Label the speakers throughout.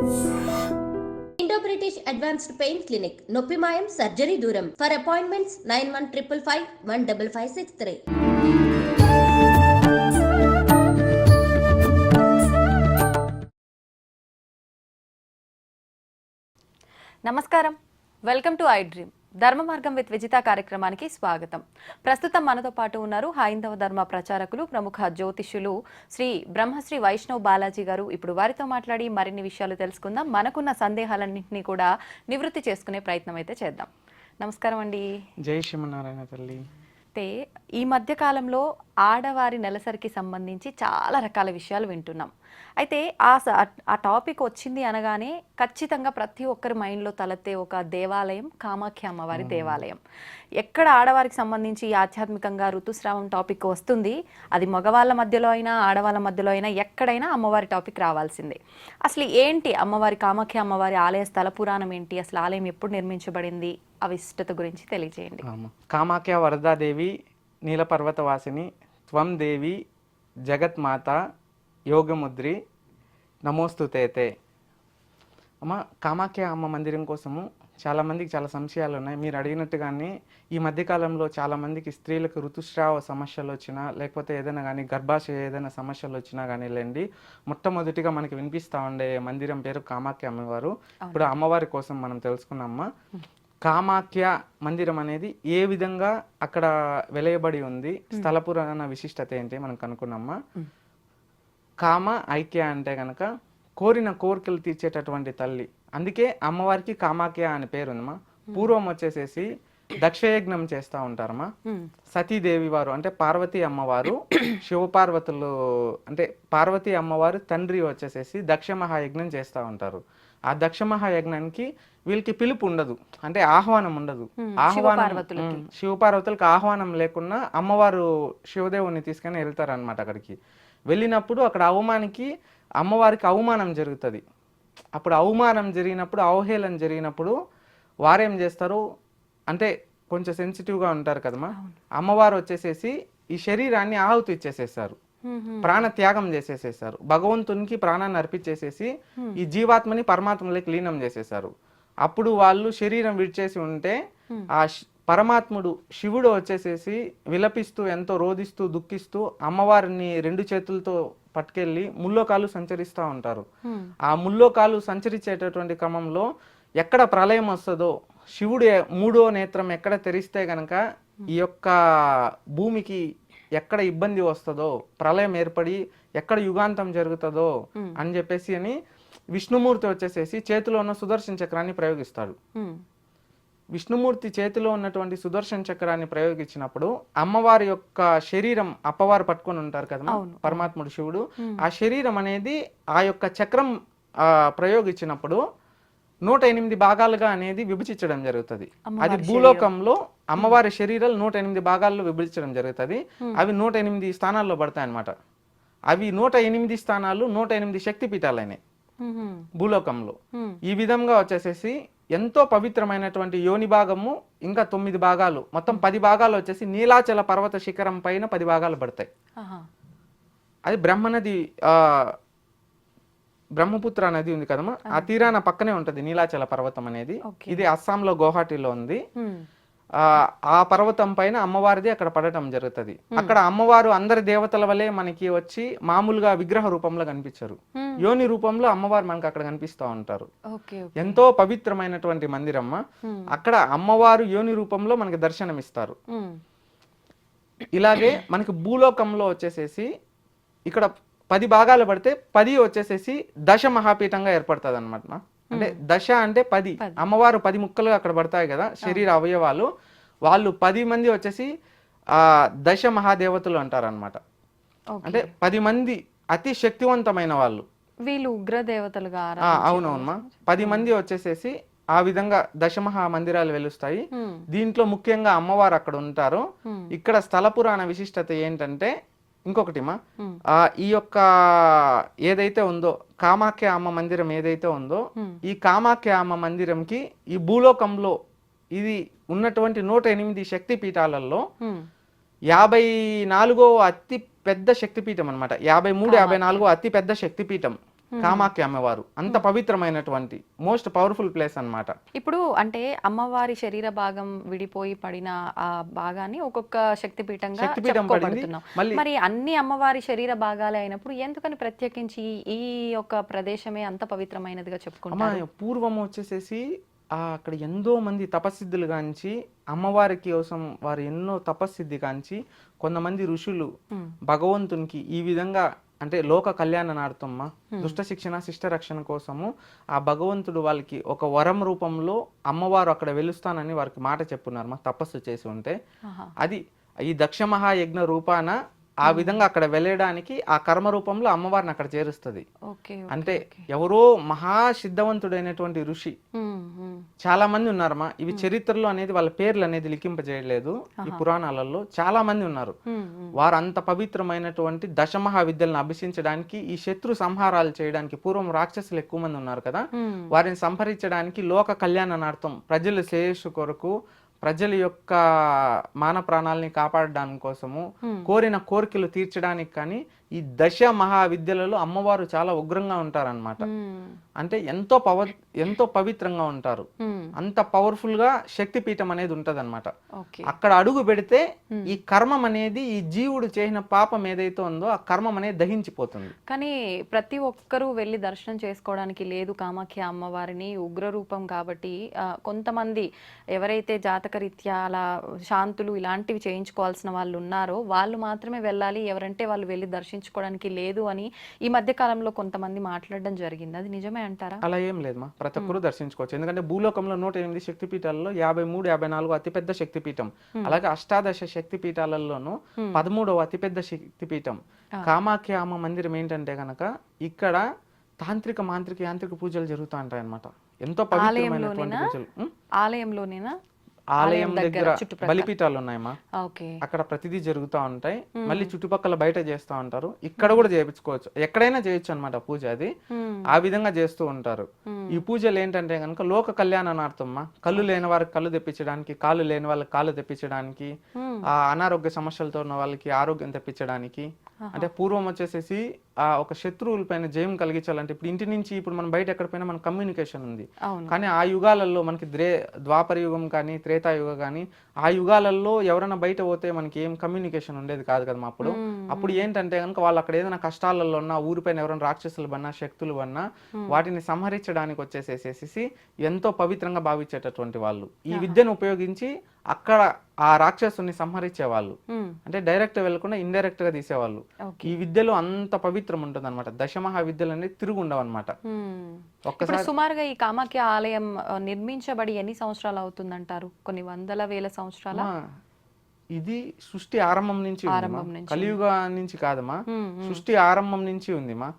Speaker 1: Indo-British Advanced Pain Clinic, నొప్పి మాయం surgery దూరం. For appointments 9155515563.
Speaker 2: నమస్కారం, వెల్కమ్ టు ఐ డ్రీమ్. ధర్మ మార్గం విత్ విజిత కార్యక్రమానికి స్వాగతం. ప్రస్తుతం మనతో పాటు ఉన్నారు హైందవ ధర్మ ప్రచారకులు, ప్రముఖ జ్యోతిష్యులు శ్రీ బ్రహ్మశ్రీ వైష్ణవ్ బాలాజీ గారు. ఇప్పుడు వారితో మాట్లాడి మరిన్ని విషయాలు తెలుసుకుందాం. మనకున్న సందేహాలన్నింటినీ కూడా నివృత్తి చేసుకునే ప్రయత్నం అయితే చేద్దాం. నమస్కారం అండి.
Speaker 3: జై శ్రీమన్నారాయణ తల్లి.
Speaker 2: అయితే ఈ మధ్య కాలంలో ఆడవారి నెలసరికి సంబంధించి చాలా రకాల విషయాలు వింటున్నాం. అయితే ఆ టాపిక్ వచ్చింది అనగానే ఖచ్చితంగా ప్రతి ఒక్కరి మైండ్లో తలెత్తే ఒక దేవాలయం కామాఖ్య అమ్మవారి దేవాలయం. ఎక్కడ ఆడవారికి సంబంధించి ఆధ్యాత్మికంగా ఋతుస్రావం టాపిక్ వస్తుంది, అది మగవాళ్ళ మధ్యలో అయినా ఆడవాళ్ళ మధ్యలో అయినా ఎక్కడైనా అమ్మవారి టాపిక్ రావాల్సిందే. అసలు ఏంటి అమ్మవారి కామాఖ్య అమ్మవారి ఆలయ స్థల పురాణం ఏంటి, అసలు ఆలయం ఎప్పుడు నిర్మించబడింది, ఆ విశిష్టత గురించి తెలియజేయండి.
Speaker 3: కామాఖ్య వరదాదేవి నీలపర్వతవాసిని త్వం దేవి జగత్మాత యోగముద్రి నమోస్తుతే. అమ్మ, కామాఖ్య అమ్మ మందిరం కోసము చాలామందికి చాలా సంశయాలు ఉన్నాయి. మీరు అడిగినట్టుగానే ఈ మధ్యకాలంలో చాలామందికి స్త్రీలకు ఋతుస్రావ సమస్యలు వచ్చినా, లేకపోతే ఏదైనా కానీ గర్భాశయ ఏదైనా సమస్యలు వచ్చినా కానీ లేండి, మొట్టమొదటిగా మనకి వినిపిస్తూ ఉండే మందిరం పేరు కామాఖ్య అమ్మవారు. ఇప్పుడు అమ్మవారి కోసం మనం తెలుసుకున్నామా. కామాఖ్య మందిరం అనేది ఏ విధంగా అక్కడ వెలయబడి ఉంది, స్థల పురాణ విశిష్టత ఏంటి మనం కనుక్కున్నామా. కామ ఐక్య అంటే కనుక కోరిన కోరికలు తీర్చేటటువంటి తల్లి, అందుకే అమ్మవారికి కామాఖ్య అనే పేరు ఉందమ్మా. పూర్వం వచ్చేసేసి దక్షయజ్ఞం చేస్తూ ఉంటారమ్మా. సతీదేవి వారు అంటే పార్వతీ అమ్మవారు, శివపార్వతులు అంటే పార్వతీ అమ్మవారు తండ్రి వచ్చేసేసి దక్ష మహాయజ్ఞం చేస్తూ ఉంటారు. ఆ దక్ష మహాయజ్ఞానికి వీళ్ళకి పిలుపు ఉండదు, అంటే ఆహ్వానం ఉండదు. శివపార్వతులకు ఆహ్వానం లేకుండా అమ్మవారు శివదేవుని తీసుకొని వెళ్తారనమాట. అక్కడికి వెళ్ళినప్పుడు అక్కడ అమ్మవారికి అవమానం జరుగుతుంది. అప్పుడు అవమానం జరిగినప్పుడు, అవహేళన జరిగినప్పుడు వారేం చేస్తారు అంటే కొంచెం సెన్సిటివ్గా ఉంటారు కదమ్మా. అమ్మవారు వచ్చేసేసి ఈ శరీరాన్ని ఆహుతి ఇచ్చేసేసారు, ప్రాణ త్యాగం చేసేసేసారు. భగవంతునికి ప్రాణాన్ని అర్పించేసేసి ఈ జీవాత్మని పరమాత్మలోకి లీనం చేసేసారు. అప్పుడు వాళ్ళు శరీరం విడిచేసి ఉంటే ఆ పరమాత్ముడు శివుడు వచ్చేసేసి విలపిస్తూ ఎంతో రోధిస్తూ దుఃఖిస్తూ అమ్మవారిని రెండు చేతులతో పట్టుకెళ్ళి ముల్లోకాలు సంచరిస్తూ ఉంటారు. ఆ ముల్లోకాలు సంచరించేటటువంటి క్రమంలో ఎక్కడ ప్రళయం వస్తుందో, శివుడు మూడో నేత్రం ఎక్కడ తెరిస్తే గనక ఈ యొక్క భూమికి ఎక్కడ ఇబ్బంది వస్తుందో, ప్రళయం ఏర్పడి ఎక్కడ యుగాంతం జరుగుతుందో అని చెప్పేసి అని విష్ణుమూర్తి వచ్చేసేసి చేతిలో ఉన్న సుదర్శన చక్రాన్ని ప్రయోగిస్తాడు. విష్ణుమూర్తి చేతిలో ఉన్నటువంటి సుదర్శన చక్రాన్ని ప్రయోగించినప్పుడు అమ్మవారి యొక్క శరీరం అప్పవారు పట్టుకొని ఉంటారు కదా పరమాత్ముడు శివుడు, ఆ శరీరం అనేది ఆ యొక్క చక్రం ప్రయోగించినప్పుడు 108 భాగాలుగా అనేది విభజించడం జరుగుతుంది. అది భూలోకంలో అమ్మవారి శరీరాలు 108 భాగాల్లో విభజించడం జరుగుతుంది. అవి 108 స్థానాల్లో పడతాయి అన్నమాట. అవి 108 స్థానాలు 108 శక్తి పీఠాలైనాయి భూలోకంలో. ఈ విధంగా వచ్చేసేసి ఎంతో పవిత్రమైనటువంటి యోని భాగము ఇంకా 9 భాగాలు, మొత్తం 10 భాగాలు వచ్చేసి నీలాచల పర్వత శిఖరం పైన 10 భాగాలు పడతాయి. అది బ్రహ్మనది, బ్రహ్మపుత్ర నది ఉంది కదమ్మా, ఆ తీరాన పక్కనే ఉంటది నీలాచల పర్వతం అనేది. ఇది అస్సాంలో గౌహాటీలో ఉంది. ఆ పర్వతం పైన అమ్మవారిది అక్కడ పడటం జరుగుతుంది. అక్కడ అమ్మవారు అందరి దేవతల వలె మనకి వచ్చి మామూలుగా విగ్రహ రూపంలో కనిపించరు, యోని రూపంలో అమ్మవారు మనకు అక్కడ కనిపిస్తూ ఉంటారు. ఎంతో పవిత్రమైనటువంటి మందిరమ్మ. అక్కడ అమ్మవారు యోని రూపంలో మనకి దర్శనమిస్తారు. ఇలాగే మనకి భూలోకంలో వచ్చేసేసి ఇక్కడ 10 భాగాలు పడితే 10 వచ్చేసేసి దశ మహాపీఠంగా ఏర్పడుతుంది అనమాట. అంటే దశ అంటే 10, అమ్మవారు 10 ముక్కలు అక్కడ పడతాయి కదా శరీర అవయవాలు. వాళ్ళు 10 మంది వచ్చేసి దశ మహాదేవతలు అంటారు అనమాట. అంటే 10 మంది అతి శక్తివంతమైన వాళ్ళు,
Speaker 2: వీళ్ళు ఉగ్రదేవతలుగా.
Speaker 3: అవునవునమ్మా, 10 మంది వచ్చేసేసి ఆ విధంగా దశమహా మందిరాలు వెలుస్తాయి. దీంట్లో ముఖ్యంగా అమ్మవారు అక్కడ ఉంటారు. ఇక్కడ స్థల పురాణ విశిష్టత ఏంటంటే ఇంకొకటిమా, ఈ యొక్క ఏదైతే ఉందో కామాఖ్య అమ్మ మందిరం ఏదైతే ఉందో, ఈ కామాఖ్య అమ్మ మందిరంకి ఈ భూలోకంలో ఇది ఉన్నటువంటి 108 శక్తి పీఠాలలో 54వ అతి పెద్ద శక్తిపీఠం అనమాట. 53, 54 అతి పెద్ద శక్తిపీఠం కామాఖ్య అమ్మవారు అంత పవిత్రమైనటువంటి మోస్ట్ పవర్ఫుల్ ప్లేస్ అన్నమాట.
Speaker 2: ఇప్పుడు అంటే అమ్మవారి శరీర భాగం విడిపోయి పడిన ఆ భాగాన్ని ఒక్కొక్క శక్తిపీఠంగా
Speaker 3: శక్తిపీఠం పడింది.
Speaker 2: చెప్పుకోబడుతున్నాం. మరి అన్ని అమ్మవారి శరీర భాగాలే అయినప్పుడు ఎందుకని ప్రత్యేకించి ఈ యొక్క ప్రదేశమే అంత పవిత్రమైనదిగా చెప్పుకుంటారు?
Speaker 3: పూర్వం వచ్చేసేసి అక్కడ ఎంతో మంది తపస్సిద్ధులు కాంచి అమ్మవారి కోసం వారు ఎన్నో తపస్సిద్ధి కాంచి కొంతమంది ఋషులు భగవంతునికి ఈ విధంగా అంటే లోక కళ్యాణార్థమ్మ దుష్ట శిక్షణ శిష్ట రక్షణ కోసము ఆ భగవంతుడు వాళ్ళకి ఒక వరం రూపంలో అమ్మవారు అక్కడ వెలుస్తానని వారికి మాట చెప్పున్నారు మా తపస్సు చేసి ఉంటే. అది ఈ దక్ష మహాయజ్ఞ రూపాన ఆ విధంగా అక్కడ వెళ్ళడానికి ఆ కర్మ రూపంలో అమ్మవారిని అక్కడ చేరుస్తుంది. అంటే ఎవరో మహాసిద్ధవంతుడైనటువంటి ఋషి చాలా మంది ఉన్నారమ్మా. ఇవి చరిత్రలో అనేది వాళ్ళ పేర్లు అనేది లిఖింపజేయలేదు. ఈ పురాణాలలో చాలా మంది ఉన్నారు. వారు అంత పవిత్రమైనటువంటి దశమహా విద్యలను అభ్యసించడానికి ఈ శత్రు సంహారాలు చేయడానికి పూర్వం రాక్షసులు ఎక్కువ మంది ఉన్నారు కదా, వారిని సంహరించడానికి లోక కళ్యాణార్థం ప్రజల శ్రేయస్సు కొరకు ప్రజల యొక్క మాన ప్రాణాలని కాపాడడానికి కోసము కోరిన కోరికలు తీర్చడానికి కానీ ఈ దశ మహావిద్యలలో అమ్మవారు చాలా ఉగ్రంగా ఉంటారన్నమాట. అంటే ఎంతో పవిత్రంగా ఉంటారు. అంత పవర్ఫుల్ గా శక్తి పీఠం అనేది ఉంటది అనమాట. అక్కడ అడుగు పెడితే ఈ కర్మం అనేది ఈ జీవుడు చేసిన పాపం ఏదైతే ఉందో ఆ కర్మం అనేది దహించిపోతుంది.
Speaker 2: కానీ ప్రతి ఒక్కరూ వెళ్ళి దర్శనం చేసుకోవడానికి లేదు కామాఖ్య అమ్మవారిని, ఉగ్ర రూపం కాబట్టి. కొంతమంది ఎవరైతే జాతకరీత్యా అలా శాంతులు ఇలాంటివి చేయించుకోవాల్సిన వాళ్ళు ఉన్నారో వాళ్ళు మాత్రమే వెళ్ళాలి, ఎవరంటే వాళ్ళు వెళ్ళి దర్శించుకోవడానికి లేదు అని ఈ మధ్య కాలంలో కొంతమంది మాట్లాడడం జరిగింది. అది నిజమే అంటారా?
Speaker 3: అలా ఏం లేదు మా, ప్రతి ఒక్కరూ దర్శించుకోవచ్చు. ఎందుకంటే భూలోకంలో 108 శక్తిపీఠాలలో 53, 54 అతిపెద్ద శక్తిపీఠం, అలాగే అష్టాదశ శక్తిపీఠాలలోనూ 13వ అతిపెద్ద శక్తిపీఠం కామాఖ్య అమ్మ మందిరం. ఏంటంటే గనక ఇక్కడ తాంత్రిక మాంత్రిక యాంత్రిక పూజలు జరుగుతూ ఉంటాయి అన్నమాట. ఎంతో పవిత్రమైనటువంటి పూజలు.
Speaker 2: ఆలయంలోనేనా?
Speaker 3: ఆలయం దగ్గర బలిపీఠాలు ఉన్నాయమ్మా, అక్కడ ప్రతిదీ జరుగుతూ ఉంటాయి. మళ్ళీ చుట్టుపక్కల బయట చేస్తూ ఉంటారు, ఇక్కడ కూడా చేయించుకోవచ్చు, ఎక్కడైనా చేయొచ్చు అనమాట పూజ. అది ఆ విధంగా చేస్తూ ఉంటారు. ఈ పూజలు ఏంటంటే కనుక లోక కళ్యాణార్థమ్మా, కళ్ళు లేని వారికి కళ్ళు తెప్పించడానికి, కాళ్ళు లేని వాళ్ళకి కాళ్ళు తెప్పించడానికి, ఆ అనారోగ్య సమస్యలతో ఉన్న వాళ్ళకి ఆరోగ్యం తెప్పించడానికి. అంటే పూర్వం వచ్చేసేసి ఒక శత్రువుల పైన జయం కలిగించాలంటే ఇప్పుడు ఇంటి నుంచి ఇప్పుడు మనం బయట ఎక్కడ పోయినా మన కమ్యూనికేషన్ ఉంది. కానీ ఆ యుగాలలో మనకి ద్వాపర యుగం కానీ త్రేతాయుగం కానీ ఆ యుగాలలో ఎవరైనా బయట పోతే మనకి ఏం కమ్యూనికేషన్ ఉండేది కాదు కదా అప్పుడు ఏంటంటే కనుక వాళ్ళు అక్కడ ఏదైనా కష్టాలలో ఉన్నా, ఊరిపైన ఎవరైనా రాక్షసులు బన్నా శక్తులు బన్నా వాటిని సంహరించడానికి వచ్చేసేసేసి ఎంతో పవిత్రంగా భావించేటటువంటి వాళ్ళు ఈ విద్యను ఉపయోగించి అక్కడ ఆ రాక్షసుని సంహరించేవాళ్ళు. అంటే డైరెక్ట్ వెళ్లకుండా ఇండైరెక్ట్ గా తీసేవాళ్ళు. ఈ విద్యలో అంత పవిత్రం ఉంటుంది అనమాట. దశమహా విద్యలు అనేది తిరుగు ఉండవు అనమాట.
Speaker 2: ఒక్కసారి సుమారుగా ఈ కామాఖ్య ఆలయం నిర్మించబడి ఎన్ని సంవత్సరాలు అవుతుందంటారు? కొన్ని వందల వేల సంవత్సరాల?
Speaker 3: ఇది సృష్టి ఆరంభం నుంచి, కలియుగ నుంచి కాదమ్మా, సృష్టి ఆరంభం నుంచి ఉందిమా.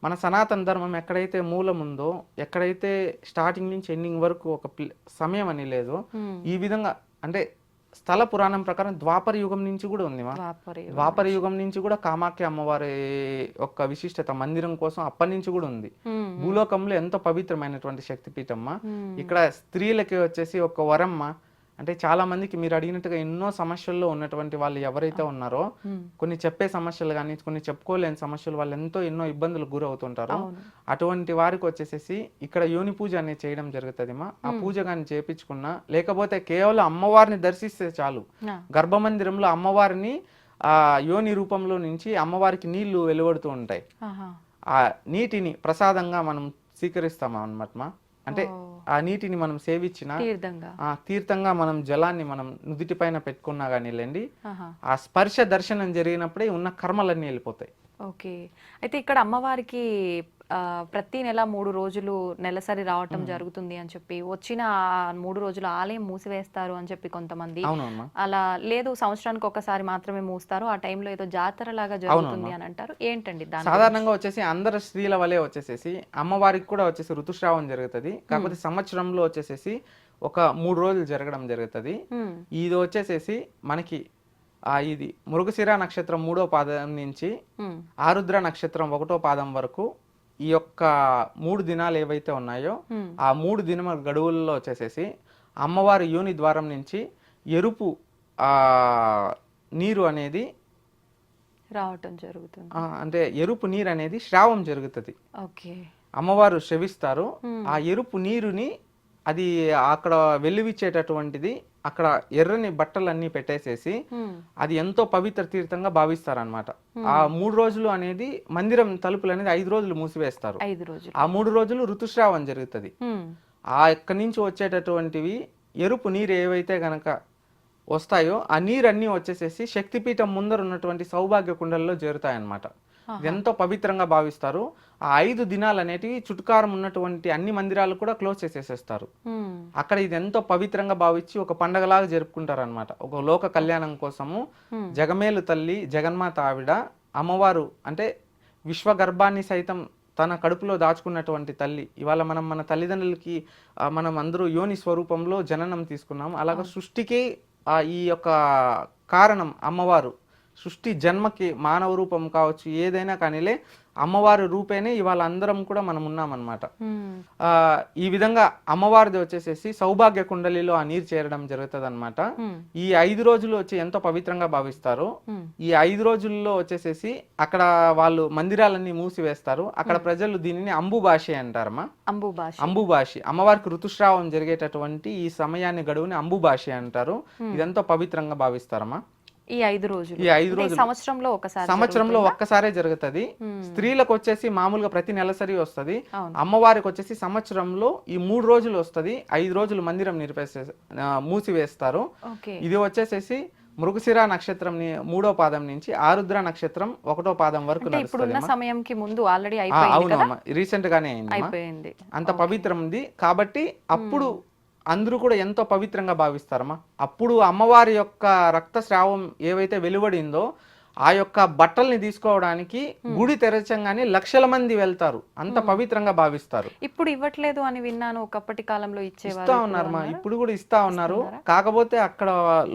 Speaker 3: మన సనాతన ధర్మం ఎక్కడైతే మూలం ఉందో, ఎక్కడైతే స్టార్టింగ్ నుంచి ఎండింగ్ వరకు ఒక సమయం అని లేదో, ఈ విధంగా అంటే స్థల పురాణం ప్రకారం ద్వాపర యుగం నుంచి కూడా ఉంది. ద్వాపర యుగం నుంచి కూడా కామాఖ్య అమ్మవారి యొక్క విశిష్టత మందిరం కోసం అప్పటి నుంచి కూడా ఉంది. భూలోకంలో ఎంతో పవిత్రమైనటువంటి శక్తిపీఠమ్మ. ఇక్కడ స్త్రీలకి వచ్చేసి ఒక వరమ్మ. అంటే చాలా మందికి మీరు అడిగినట్టుగా ఎన్నో సమస్యల్లో ఉన్నటువంటి వాళ్ళు ఎవరైతే ఉన్నారో, కొన్ని చెప్పే సమస్యలు కానీ కొన్ని చెప్పుకోలేని సమస్యలు, వాళ్ళు ఎన్నో ఇబ్బందులు గురవుతుంటారు. అటువంటి వారికి వచ్చేసేసి ఇక్కడ యోని పూజ అనేది చేయడం జరుగుతుంది. ఆ పూజ కానీ చేయించుకున్నా, లేకపోతే కేవలం అమ్మవారిని దర్శిస్తే చాలు, గర్భమందిరంలో అమ్మవారిని ఆ యోని రూపంలో నుంచి అమ్మవారికి నీళ్లు వెలువడుతూ ఉంటాయి. ఆ నీటిని ప్రసాదంగా మనం స్వీకరిస్తాం అన్నమాట. అంటే ఆ నీటిని మనం సేవించిన తీర్థంగా మనం జలాన్ని మనం నుదిటి పైన పెట్టుకున్నా కానీ లేండి, ఆ స్పర్శ దర్శనం జరిగినప్పుడే ఉన్న కర్మలన్నీ వెళ్ళిపోతాయి.
Speaker 2: ఓకే. అయితే ఇక్కడ అమ్మవారికి ప్రతి నెల 3 రోజులు నెలసరి రావటం జరుగుతుంది అని చెప్పి, వచ్చిన 3 రోజులు ఆలయం మూసివేస్తారు అని చెప్పి కొంతమంది, అలా లేదు సంవత్సరానికి ఒకసారి మాత్రమే మూస్తారు, ఆ టైంలో ఏదో జాతర లాగా జరుగుతుంది అని అంటారు. ఏంటండి దాని?
Speaker 3: సాధారణంగా వచ్చేసి అందరు స్త్రీల వలె వచ్చేసేసి అమ్మవారికి కూడా వచ్చేసి ఋతుస్రావం జరుగుతుంది. కాకపోతే సంవత్సరంలో వచ్చేసేసి ఒక 3 రోజులు జరగడం జరుగుతుంది. ఇది వచ్చేసేసి మనకి ఇది మృగశిర నక్షత్రం 3వ పాదం నుంచి ఆరుద్ర నక్షత్రం 1వ పాదం వరకు ఈ యొక్క 3 దినాలు ఏవైతే ఉన్నాయో ఆ 3 దినముల గడువుల్లో వచ్చేసేసి అమ్మవారి యోని ద్వారం నుంచి ఎరుపు నీరు అనేది
Speaker 2: రావటం జరుగుతుంది.
Speaker 3: అంటే ఎరుపు నీరు అనేది శ్రావం జరుగుతుంది.
Speaker 2: ఓకే.
Speaker 3: అమ్మవారు శ్రవిస్తారు. ఆ ఎరుపు నీరుని అది అక్కడ వెల్లువిచ్చేటటువంటిది అక్కడ ఎర్రని బట్టలన్నీ పెట్టేసేసి అది ఎంతో పవిత్ర తీర్థంగా భావిస్తారనమాట. ఆ 3 రోజులు అనేది మందిరం తలుపులు అనేది 5 రోజులు మూసివేస్తారు.
Speaker 2: 5 రోజులు.
Speaker 3: ఆ 3 రోజులు ఋతుస్రావం జరుగుతుంది. ఆ ఎక్కడి నుంచి వచ్చేటటువంటివి ఎరుపు నీరు ఏవైతే గనక వస్తాయో ఆ నీరు అన్నీ వచ్చేసేసి శక్తిపీఠం ముందర ఉన్నటువంటి సౌభాగ్య కుండల్లో చేరుతాయన్నమాట. ఇది ఎంతో పవిత్రంగా భావిస్తారు. ఆ 5 దినాలు అనేటివి చుట్టుకారం ఉన్నటువంటి అన్ని మందిరాలు కూడా క్లోజ్ చేసేసేస్తారు. అక్కడ ఇది ఎంతో పవిత్రంగా భావించి ఒక పండగలాగా జరుపుకుంటారు అనమాట. ఒక లోక కళ్యాణం కోసము జగమేలు తల్లి జగన్మాత ఆవిడ అమ్మవారు అంటే విశ్వగర్భాన్ని సైతం తన కడుపులో దాచుకున్నటువంటి తల్లి. ఇవాళ మనం మన తల్లిదండ్రులకి మనం అందరూ యోని స్వరూపంలో జననం తీసుకున్నాము. అలాగే సృష్టికి ఈ యొక్క కారణం అమ్మవారు. సృష్టి జన్మకి మానవ రూపం కావచ్చు ఏదైనా కానీలే అమ్మవారి రూపేనే ఇవాళ అందరం కూడా మనం ఉన్నామన్నమాట. ఈ విధంగా అమ్మవారిది వచ్చేసేసి సౌభాగ్య కుండలిలో ఆ నీరు చేరడం జరుగుతుంది అనమాట. ఈ 5 రోజులు వచ్చి ఎంతో పవిత్రంగా భావిస్తారు. ఈ 5 రోజుల్లో వచ్చేసేసి అక్కడ వాళ్ళు మందిరాలన్నీ మూసివేస్తారు. అక్కడ ప్రజలు దీనిని అంబుబాషి అంటారమ్మా. అంబుబాషి అమ్మవారికి ఋతుస్రావం జరిగేటటువంటి ఈ సమయాన్ని గడువుని అంబుబాషి అంటారు. ఇదెంతో పవిత్రంగా భావిస్తారమ్మా.
Speaker 2: ఈ 5 రోజులు సంవత్సరంలో ఒక్కసారే జరుగుతుంది.
Speaker 3: స్త్రీలకు వచ్చేసి మామూలుగా ప్రతి నెలసరి వస్తుంది. అమ్మవారికి వచ్చేసి సంవత్సరంలో ఈ 3 రోజులు వస్తుంది. 5 రోజులు మందిరం మూసివేస్తారు. ఇది వచ్చేసేసి మృగశిర నక్షత్రం 3వ పాదం నుంచి ఆరుద్ర నక్షత్రం 1వ పాదం వరకు అవునమ్మా, రీసెంట్ గానే అయింది. అంత పవిత్రం ఉంది కాబట్టి అప్పుడు అందరూ కూడా ఎంతో పవిత్రంగా భావిస్తారమ్మా. అప్పుడు అమ్మవారి యొక్క రక్తస్రావం ఏవైతే వెలువడిందో ఆ యొక్క బట్టల్ని తీసుకోవడానికి గుడి తెరచంగానే లక్షల మంది వెళ్తారు. అంత పవిత్రంగా భావిస్తారు.
Speaker 2: ఇప్పుడు ఇవ్వట్లేదు అని విన్నాను. ఒకప్పటి కాలంలో
Speaker 3: ఇస్తా ఉన్నారమ్మా, ఇప్పుడు కూడా ఇస్తా ఉన్నారు. కాకపోతే అక్కడ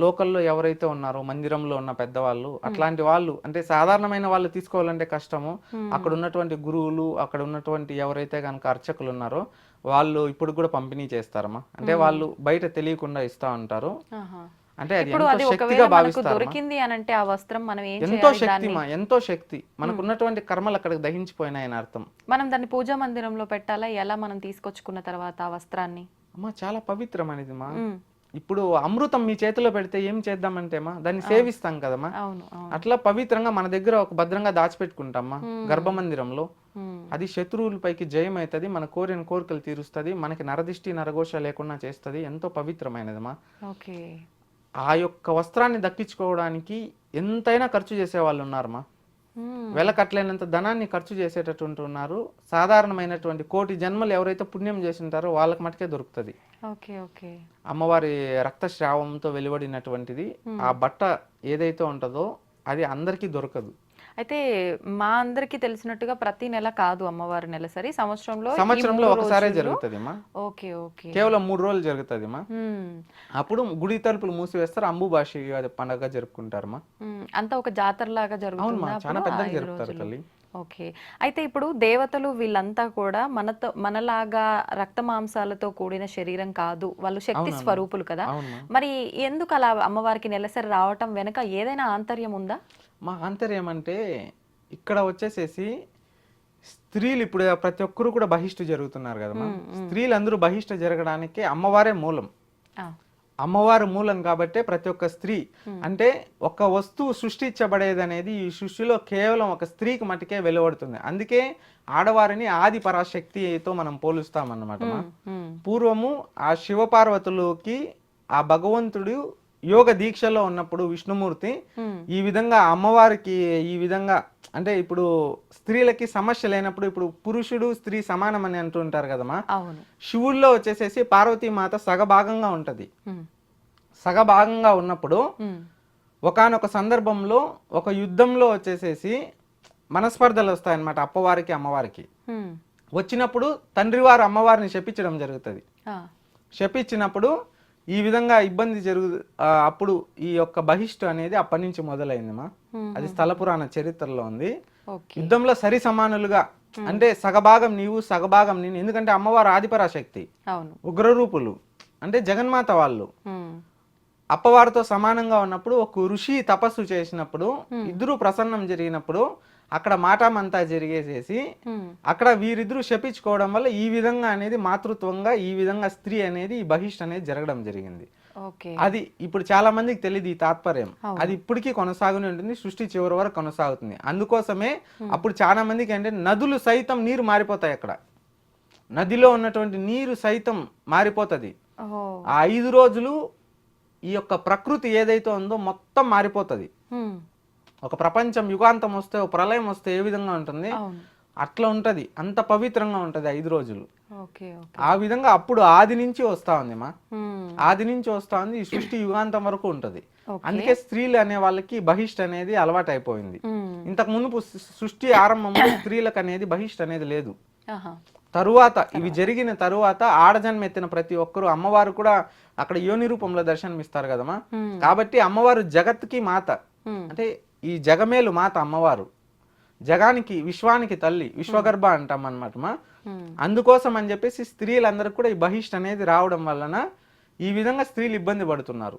Speaker 3: లోకల్లో ఎవరైతే ఉన్నారో మందిరంలో ఉన్న పెద్దవాళ్ళు అట్లాంటి వాళ్ళు అంటే సాధారణమైన వాళ్ళు తీసుకోవాలంటే కష్టము. అక్కడ ఉన్నటువంటి గురువులు అక్కడ ఉన్నటువంటి ఎవరైతే కనుక అర్చకులు ఉన్నారో వాళ్ళు ఇప్పుడు కూడా పంపిణీ చేస్తారమ్మా. అంటే వాళ్ళు బయట తెలియకుండా ఇస్తా ఉంటారు. అంటే అది ఎంతో శక్తిగా భావిస్తారు.
Speaker 2: దొరికింది అని అంటే ఆ వస్త్రం మనం
Speaker 3: ఎంతో శక్తిమా, ఎంతో శక్తి. మనకు ఉన్నటువంటి కర్మలు అక్కడికి దహించిపోయినాయని అర్థం.
Speaker 2: మనం దాన్ని పూజా మందిరంలో పెట్టాలా? ఎలా మనం తీసుకొచ్చుకున్న తర్వాత ఆ వస్త్రాన్ని?
Speaker 3: అమ్మా చాలా పవిత్రం అనేది మా. ఇప్పుడు అమృతం మీ చేతిలో పెడితే ఏం చేద్దామంటే మా దాన్ని సేవిస్తాం కదమ్మా. అట్లా పవిత్రంగా మన దగ్గర ఒక భద్రంగా దాచిపెట్టుకుంటామా గర్భమందిరంలో. అది శత్రువులపైకి జయం అవుతుంది. మన కోరిన కోరికలు తీరుస్తుంది. మనకి నరదిష్టి నరఘోష లేకుండా చేస్తుంది. ఎంతో పవిత్రమైనదమ్మా. ఆ యొక్క వస్త్రాన్ని దక్కించుకోవడానికి ఎంతైనా ఖర్చు చేసే వాళ్ళు ఉన్నారమ్మా. వెలకట్లేనంత ధనాన్ని ఖర్చు చేసేటటువంటి ఉన్నారు. సాధారణమైనటువంటి 1,000,000 జన్మలు ఎవరైతే పుణ్యం చేసి ఉంటారో వాళ్ళకి మటుకే దొరుకుతుంది. అమ్మవారి రక్తస్రావంతో వెలువడినటువంటిది ఆ బట్ట ఏదైతే ఉంటుందో అది అందరికీ దొరకదు.
Speaker 2: అయితే మా అందరికి తెలిసినట్టుగా ప్రతి నెల కాదు అమ్మవారి నెలసరి, సంవత్సరంలో
Speaker 3: ఒకసారి జరుగుతుంది. కేవలం 3 రోజులు జరుగుతుంది. అప్పుడు గుడి తలుపులు మూసివేస్తారు. అంబుబాషి పండుగ జరుపుకుంటారు.
Speaker 2: అంతా ఒక జాతర లాగా జరుగుతుంది.
Speaker 3: చాలా పెద్దగా జరుపుతారు తల్లి.
Speaker 2: ఓకే. అయితే ఇప్పుడు దేవతలు వీళ్ళంతా కూడా మనలాగా రక్త మాంసాలతో కూడిన శరీరం కాదు, వాళ్ళు శక్తి స్వరూపులు కదా. మరి ఎందుకు అలా అమ్మవారికి నెలసరి రావటం వెనక ఏదైనా ఆంతర్యం ఉందా?
Speaker 3: మా ఆంతర్యం అంటే ఇక్కడ వచ్చేసేసి స్త్రీలు ఇప్పుడు ప్రతి ఒక్కరు కూడా బహిష్టు జరుగుతున్నారు కదా. స్త్రీలు అందరూ బహిష్టు జరగడానికి అమ్మవారే మూలం. అమ్మవారు మూలం కాబట్టి ప్రతి ఒక్క స్త్రీ అంటే ఒక వస్తువు సృష్టించబడేది అనేది ఈ సృష్టిలో కేవలం ఒక స్త్రీకి మటుకే వెలువడుతుంది. అందుకే ఆడవారిని ఆది పరాశక్తితో మనం పోలుస్తామన్నమాట. పూర్వము ఆ శివపార్వతులకి ఆ భగవంతుడు యోగ దీక్షలో ఉన్నప్పుడు విష్ణుమూర్తి ఈ విధంగా అమ్మవారికి ఈ విధంగా అంటే ఇప్పుడు స్త్రీలకి సమస్య లేనప్పుడు ఇప్పుడు పురుషుడు స్త్రీ సమానం అని అంటుంటారు కదమ్మా. శివుల్లో వచ్చేసేసి పార్వతీమాత సగభాగంగా ఉంటది. సగభాగంగా ఉన్నప్పుడు ఒకానొక సందర్భంలో ఒక యుద్ధంలో వచ్చేసేసి మనస్పర్ధలు వస్తాయన్నమాట అప్పవారికి అమ్మవారికి. వచ్చినప్పుడు తండ్రి వారు అమ్మవారిని శపించడం జరుగుతుంది. శపించినప్పుడు ఈ విధంగా ఇబ్బంది అప్పుడు ఈ యొక్క బహిష్టు అనేది అప్పటి నుంచి మొదలైందమ్మా. అది స్థల పురాణ చరిత్రలో ఉంది. యుద్ధంలో సరి సమానులుగా అంటే సగభాగం నీవు సగభాగం నేను. ఎందుకంటే అమ్మవారు ఆదిపరాశక్తి, ఉగ్రరూపులు అంటే జగన్మాత వాళ్ళు. అప్పవారితో సమానంగా ఉన్నప్పుడు ఒక ఋషి తపస్సు చేసినప్పుడు ఇద్దరు ప్రసన్నం జరిగినప్పుడు అక్కడ మాటామంతా జరిగేసేసి అక్కడ వీరిద్దరూ శపించుకోవడం వల్ల ఈ విధంగా అనేది మాతృత్వంగా ఈ విధంగా స్త్రీ అనేది ఈ బహిష్ట్ అనేది జరగడం జరిగింది. అది ఇప్పుడు చాలా మందికి తెలియదు ఈ తాత్పర్యం. అది ఇప్పటికీ కొనసాగునే ఉంటుంది, సృష్టి చివరి వరకు కొనసాగుతుంది. అందుకోసమే అప్పుడు చాలా మందికి అంటే నదులు సైతం నీరు మారిపోతాయి. అక్కడ నదిలో ఉన్నటువంటి నీరు సైతం మారిపోతుంది. ఆ 5 రోజులు ఈ యొక్క ప్రకృతి ఏదైతే ఉందో మొత్తం మారిపోతుంది. ఒక ప్రపంచం యుగాంతం వస్తే ఒక ప్రళయం వస్తే ఏ విధంగా ఉంటుంది అట్లా ఉంటది. అంత పవిత్రంగా ఉంటది 5 రోజులు. ఆ విధంగా అప్పుడు ఆది నుంచి వస్తా ఉంది ఆది నుంచి వస్తా ఉంది. ఈ సృష్టి యుగాంతం వరకు ఉంటది. అందుకే స్త్రీలు అనే వాళ్ళకి బహిష్ట్ అనేది అలవాటు అయిపోయింది. ఇంతకు మునుపు సృష్టి ఆరంభంలో స్త్రీలకు అనేది బహిష్ట్ అనేది లేదు. తరువాత ఇవి జరిగిన తరువాత ఆడజన్మెత్తిన ప్రతి ఒక్కరు అమ్మవారు కూడా అక్కడ యోని రూపంలో దర్శనమిస్తారు కదమ్మా. కాబట్టి అమ్మవారు జగత్కి మాత, అంటే ఈ జగమేలు మాత అమ్మవారు, జగానికి విశ్వానికి తల్లి, విశ్వగర్భ అంటాం అన్నమాట. అందుకోసం అని చెప్పేసి స్త్రీలందరూ కూడా ఈ బహిష్ట్ అనేది రావడం వలన ఈ విధంగా స్త్రీలు ఇబ్బంది పడుతున్నారు.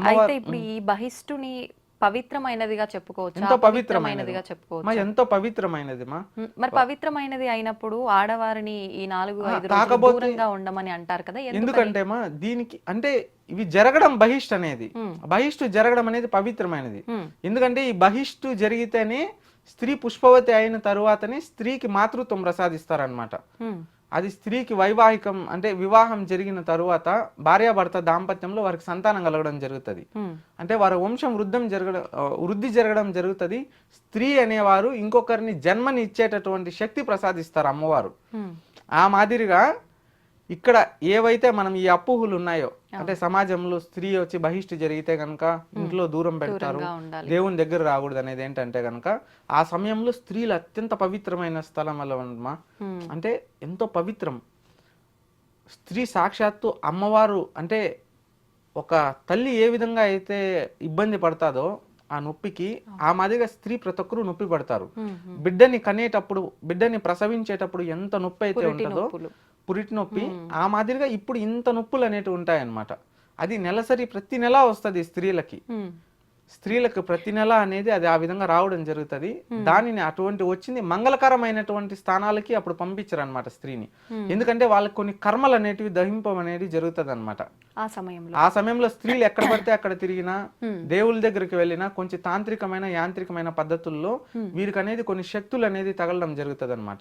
Speaker 2: అయితే ఇప్పుడు ఈ బహిష్టుని పవిత్రమైనదిగా చెప్పుకోవచ్చు,
Speaker 3: ఎంతో పవిత్రమైనదిగా చెప్పుకోవచ్చు, ఎంతో పవిత్రమైనది.
Speaker 2: మరి పవిత్రమైనది అయినప్పుడు ఆడవారిని ఈ 4-5 రోజులు దూరంగా ఉండమని అంటారు కదా,
Speaker 3: ఎందుకంటే దీనికి అంటే ఇవి జరగడం బహిష్ట్ అనేది, బహిష్టు జరగడం అనేది పవిత్రమైనది. ఎందుకంటే ఈ బహిష్టు జరిగితేనే స్త్రీ పుష్పవతి అయిన తరువాతనే స్త్రీకి మాతృత్వం ప్రసాదిస్తారనమాట. అది స్త్రీకి వైవాహికం అంటే వివాహం జరిగిన తరువాత భార్యాభర్త దాంపత్యంలో వారికి సంతానం కలగడం జరుగుతుంది. అంటే వారి వంశం వృద్ధి జరగడం జరుగుతుంది. స్త్రీ అనేవారు ఇంకొకరిని జన్మని ఇచ్చేటటువంటి శక్తి ప్రసాదిస్తారు అమ్మవారు. ఆ మాదిరిగా ఇక్కడ ఏవైతే మనం ఈ అపోహలు ఉన్నాయో, అంటే సమాజంలో స్త్రీ వచ్చి బహిష్టు జరిగితే కనుక ఇంట్లో దూరం పెడతారు, దేవుని దగ్గర రాకూడదు అనేది ఏంటంటే కనుక ఆ సమయంలో స్త్రీలు అత్యంత పవిత్రమైన స్థలం వల్ల అంటే ఎంతో పవిత్రం. స్త్రీ సాక్షాత్తు అమ్మవారు, అంటే ఒక తల్లి ఏ విధంగా అయితే ఇబ్బంది పడతాదో ఆ నొప్పికి, ఆ మాదిరిగా స్త్రీ ప్రతి ఒక్కరూ నొప్పి పడతారు. బిడ్డని కనేటప్పుడు, బిడ్డని ప్రసవించేటప్పుడు ఎంత నొప్పి అయితే ఉంటుందో, పురిటి నొప్పి, ఆ మాదిరిగా ఇప్పుడు ఇంత నొప్పులు అనేటివి ఉంటాయన్నమాట. అది నెలసరి ప్రతి నెల వస్తుంది స్త్రీలకు ప్రతి నెల అనేది అది ఆ విధంగా రావడం జరుగుతుంది. దానిని అటువంటి వచ్చింది మంగళకరమైనటువంటి స్థానాలకి అప్పుడు పంపించరు అనమాట స్త్రీని. ఎందుకంటే వాళ్ళకి కొన్ని కర్మలు అనేటివి దహింపం అనేది జరుగుతుంది అనమాట. ఆ సమయంలో స్త్రీలు ఎక్కడ పడితే అక్కడ తిరిగినా, దేవుళ్ళ దగ్గరికి వెళ్ళినా కొంచెం తాంత్రికమైన యాంత్రికమైన పద్ధతుల్లో వీరికి అనేది కొన్ని శక్తులు అనేది తగలడం జరుగుతుంది అనమాట.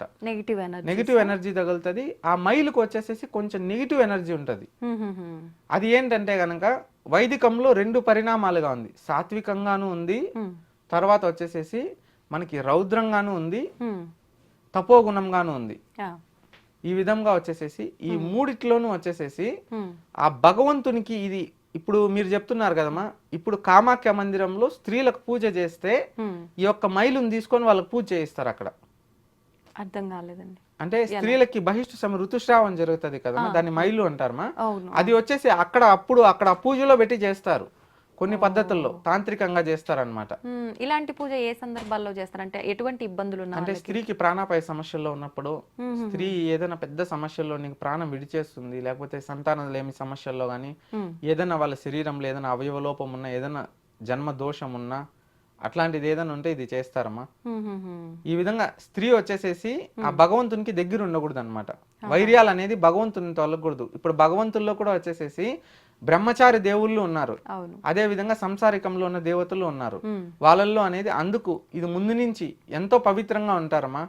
Speaker 3: నెగిటివ్ ఎనర్జీ తగులుతుంది. ఆ మైలుకు వచ్చేసేసి కొంచెం నెగిటివ్ ఎనర్జీ ఉంటది. అది ఏంటంటే గనక వైదికంలో 2 పరిణామాలుగా ఉంది. సాత్వికంగాను ఉంది, తర్వాత వచ్చేసేసి మనకి రౌద్రంగాను ఉంది, తపోగుణంగాను ఉంది. ఈ విధంగా వచ్చేసేసి ఈ మూడిట్లోనూ వచ్చేసేసి ఆ భగవంతునికి ఇది ఇప్పుడు మీరు చెప్తున్నారు కదమ్మా, ఇప్పుడు కామాఖ్య మందిరంలో స్త్రీలకు పూజ చేస్తే ఈ యొక్క మైలుని తీసుకొని వాళ్ళకి పూజ చేయిస్తారు. అక్కడ
Speaker 2: అర్థం కాలేదండి.
Speaker 3: అంటే స్త్రీలకి బహిష్టు సమయం ఋతుస్రావం జరుగుతుంది కదా, దాన్ని మైలు అంటారమ్మా. అది వచ్చేసి అక్కడ పూజలో పెట్టి చేస్తారు. కొన్ని పద్ధతుల్లో తాంత్రికంగా చేస్తారనమాట.
Speaker 2: ఇలాంటి పూజ ఏ సందర్భాల్లో చేస్తారంటే ఎటువంటి ఇబ్బందులు
Speaker 3: అంటే స్త్రీకి ప్రాణాపాయ సమస్యల్లో ఉన్నప్పుడు, స్త్రీ ఏదైనా పెద్ద సమస్యల్లో నీకు ప్రాణం విడిచేస్తుంది, లేకపోతే సంతానం లేని సమస్యల్లో గానీ, ఏదైనా వాళ్ళ శరీరంలో ఏదైనా అవయవ లోపం ఉన్నా, ఏదైనా జన్మ దోషం ఉన్నా, అట్లాంటిది ఏదైనా ఉంటే ఇది చేస్తారమ్మా. ఈ విధంగా స్త్రీ వచ్చేసేసి ఆ భగవంతునికి దగ్గర ఉండకూడదు అనమాట. వైర్యాలు అనేది భగవంతుని తొలగకూడదు. ఇప్పుడు భగవంతుల్లో కూడా వచ్చేసేసి బ్రహ్మచారి దేవుళ్ళు ఉన్నారు, అదే విధంగా సంసారికంలో ఉన్న దేవతలు ఉన్నారు. వాళ్ళల్లో అనేది అందుకు ఇది ముందు నుంచి ఎంతో పవిత్రంగా ఉంటారమ్మా.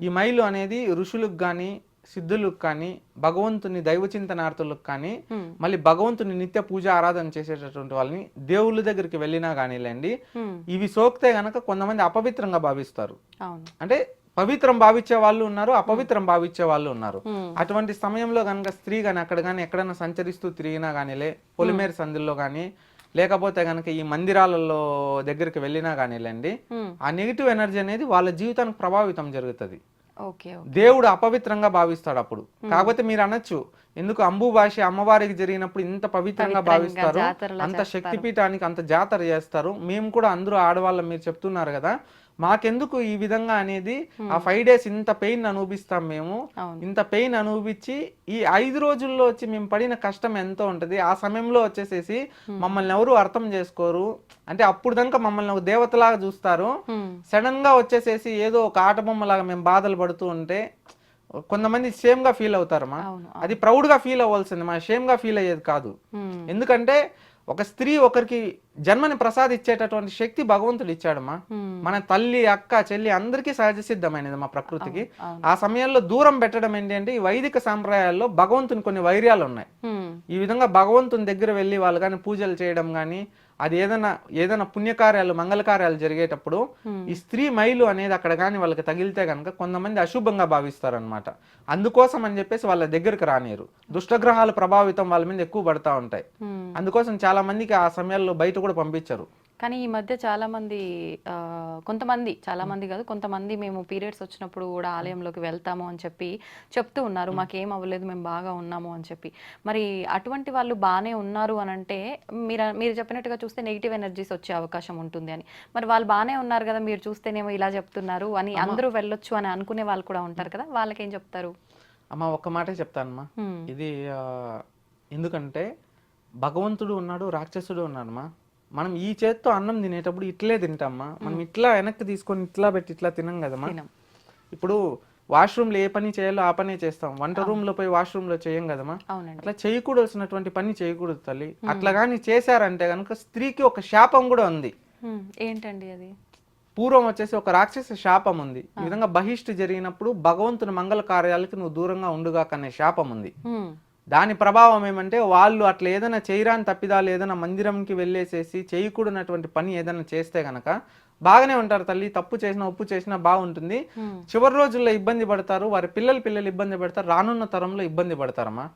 Speaker 3: ఈ మైలు అనేది ఋషులకు గాని, సిద్ధులకు కానీ, భగవంతుని దైవ చింతనార్థులకు కానీ, మళ్ళీ భగవంతుని నిత్య పూజ ఆరాధన చేసేటటువంటి వాళ్ళని దేవుళ్ళ దగ్గరికి వెళ్ళినా కానీలేండి, ఇవి సోకితే గనక కొంతమంది అపవిత్రంగా భావిస్తారు. అంటే పవిత్రం భావించే వాళ్ళు ఉన్నారు, అపవిత్రం భావించే వాళ్ళు ఉన్నారు. అటువంటి సమయంలో కనుక స్త్రీ కానీ అక్కడ కానీ ఎక్కడైనా సంచరిస్తూ తిరిగినా కానీలే, పొలిమేర సందుల్లో కానీ, లేకపోతే గనక ఈ మందిరాలలో దగ్గరికి వెళ్ళినా కానీలేండి, ఆ నెగిటివ్ ఎనర్జీ అనేది వాళ్ళ జీవితానికి ప్రభావితం జరుగుతుంది. దేవుడు అపవిత్రంగా భావిస్తాడు అప్పుడు. కాకపోతే మీరు అనొచ్చు, ఎందుకు అంబుబాషి అమ్మవారికి జరిగినప్పుడు ఇంత పవిత్రంగా భావిస్తారు, అంత శక్తిపీఠానికి అంత జాతర చేస్తారు, మేము కూడా అందరూ ఆడవాళ్ళం మీరు చెప్తున్నారు కదా, మాకెందుకు ఈ విధంగా అనేది ఆ 5 days ఇంత పెయిన్ అనుభవిస్తాం మేము, ఇంత పెయిన్ అనుభవించి ఈ 5 రోజుల్లో వచ్చి మేము పడిన కష్టం ఎంతో ఉంటది, ఆ సమయంలో వచ్చేసేసి మమ్మల్ని ఎవరు అర్థం చేసుకోరు, అంటే అప్పుడు దాకా మమ్మల్ని ఒక దేవతలాగా చూస్తారు, సడన్ గా వచ్చేసేసి ఏదో ఒక ఆట బొమ్మలాగా మేము బాధలు పడుతూ ఉంటే కొంతమంది షేమ్ గా ఫీల్ అవుతారమ్మా. అది ప్రౌడ్ గా ఫీల్ అవ్వాల్సింది, మా షేమ్ గా ఫీల్ అయ్యేది కాదు. ఎందుకంటే ఒక స్త్రీ ఒకరికి జన్మని ప్రసాదించేటటువంటి శక్తి భగవంతుడు ఇచ్చాడమ్మా. మన తల్లి అక్క చెల్లి అందరికీ సహజ సిద్ధమైనది మా ప్రకృతికి. ఆ సమయంలో దూరం పెట్టడం ఏంటి అంటే ఈ వైదిక సాంప్రదాయాల్లో భగవంతుని కొన్ని వైర్యాలు ఉన్నాయి. ఈ విధంగా భగవంతుని దగ్గర వెళ్ళి వాళ్ళు కానీ పూజలు చేయడం కానీ, అది ఏదైనా పుణ్యకార్యాలు మంగళకార్యాలు జరిగేటప్పుడు ఈ స్త్రీ మైలు అనేది అక్కడ కానీ వాళ్ళకి తగిలితే కనుక కొంతమంది అశుభంగా భావిస్తారనమాట. అందుకోసం అని చెప్పేసి వాళ్ళ దగ్గరికి రానియరు. దుష్టగ్రహాల ప్రభావితం వాళ్ళ మీద ఎక్కువ పడతా ఉంటాయి. అందుకోసం చాలా మందికి ఆ సమయాల్లో బయట కూడా పంపించరు.
Speaker 2: కానీ ఈ మధ్య చాలా మంది చాలా మంది కాదు, కొంతమంది మేము పీరియడ్స్ వచ్చినప్పుడు కూడా ఆలయంలోకి వెళ్తాము అని చెప్పి చెప్తూ ఉన్నారు, మాకేం అవ్వలేదు మేము బాగా ఉన్నాము అని చెప్పి. మరి అటువంటి వాళ్ళు బాగానే ఉన్నారు అని అంటే మీరు చెప్పినట్టుగా చూస్తే నెగిటివ్ ఎనర్జీస్ వచ్చే అవకాశం ఉంటుంది అని. మరి వాళ్ళు బాగానే ఉన్నారు కదా, మీరు చూస్తేనేమో ఇలా చెప్తున్నారు అని అందరూ వెళ్ళొచ్చు అని అనుకునే వాళ్ళు కూడా ఉంటారు కదా, వాళ్ళకేం చెప్తారు?
Speaker 3: అమ్మ ఒక్క మాటే చెప్తానమ్మా. ఇది ఎందుకంటే భగవంతుడు ఉన్నాడు, రాక్షసుడు ఉన్నాడమ్మా. మనం ఈ చేత్తో అన్నం తినేటప్పుడు ఇట్లే తింటామా, మనం ఇట్లా వెనక్కి తీసుకొని ఇట్లా పెట్టి ఇట్లా తినం కదమ్మా. ఇప్పుడు వాష్రూమ్లో ఏ పని చేయాలో ఆ పనే చేస్తాం, వంట రూమ్ లో పోయి వాష్రూమ్ లో చేయం కదమ్మా. అట్లా చేయకూడాల్సినటువంటి పని చేయకూడదు తల్లి. అట్లా కానీ చేశారంటే కనుక స్త్రీకి ఒక శాపం కూడా ఉంది.
Speaker 2: ఏంటండి అది?
Speaker 3: పూర్వం వచ్చేసి ఒక రాక్షస శాపం ఉంది. ఈ విధంగా బహిష్టు జరిగినప్పుడు భగవంతుని మంగళ కార్యాలకి నువ్వు దూరంగా ఉండుగాకనే శాపం ఉంది. దాని ప్రభావం ఏమంటే వాళ్ళు అట్లా ఏదైనా చేయరాని తప్పిదాలు ఏదైనా మందిరంకి వెళ్ళేసేసి చేయకూడనటువంటి పని ఏదైనా చేస్తే గనక బాగానే ఉంటారు తల్లి. తప్పు చేసినా ఉప్పు చేసినా బాగుంటుంది. చివరి రోజుల్లో ఇబ్బంది పడతారు, వారి పిల్లలు ఇబ్బంది పడతారు, రానున్న తరంలో ఇబ్బంది పడతారమ్మా.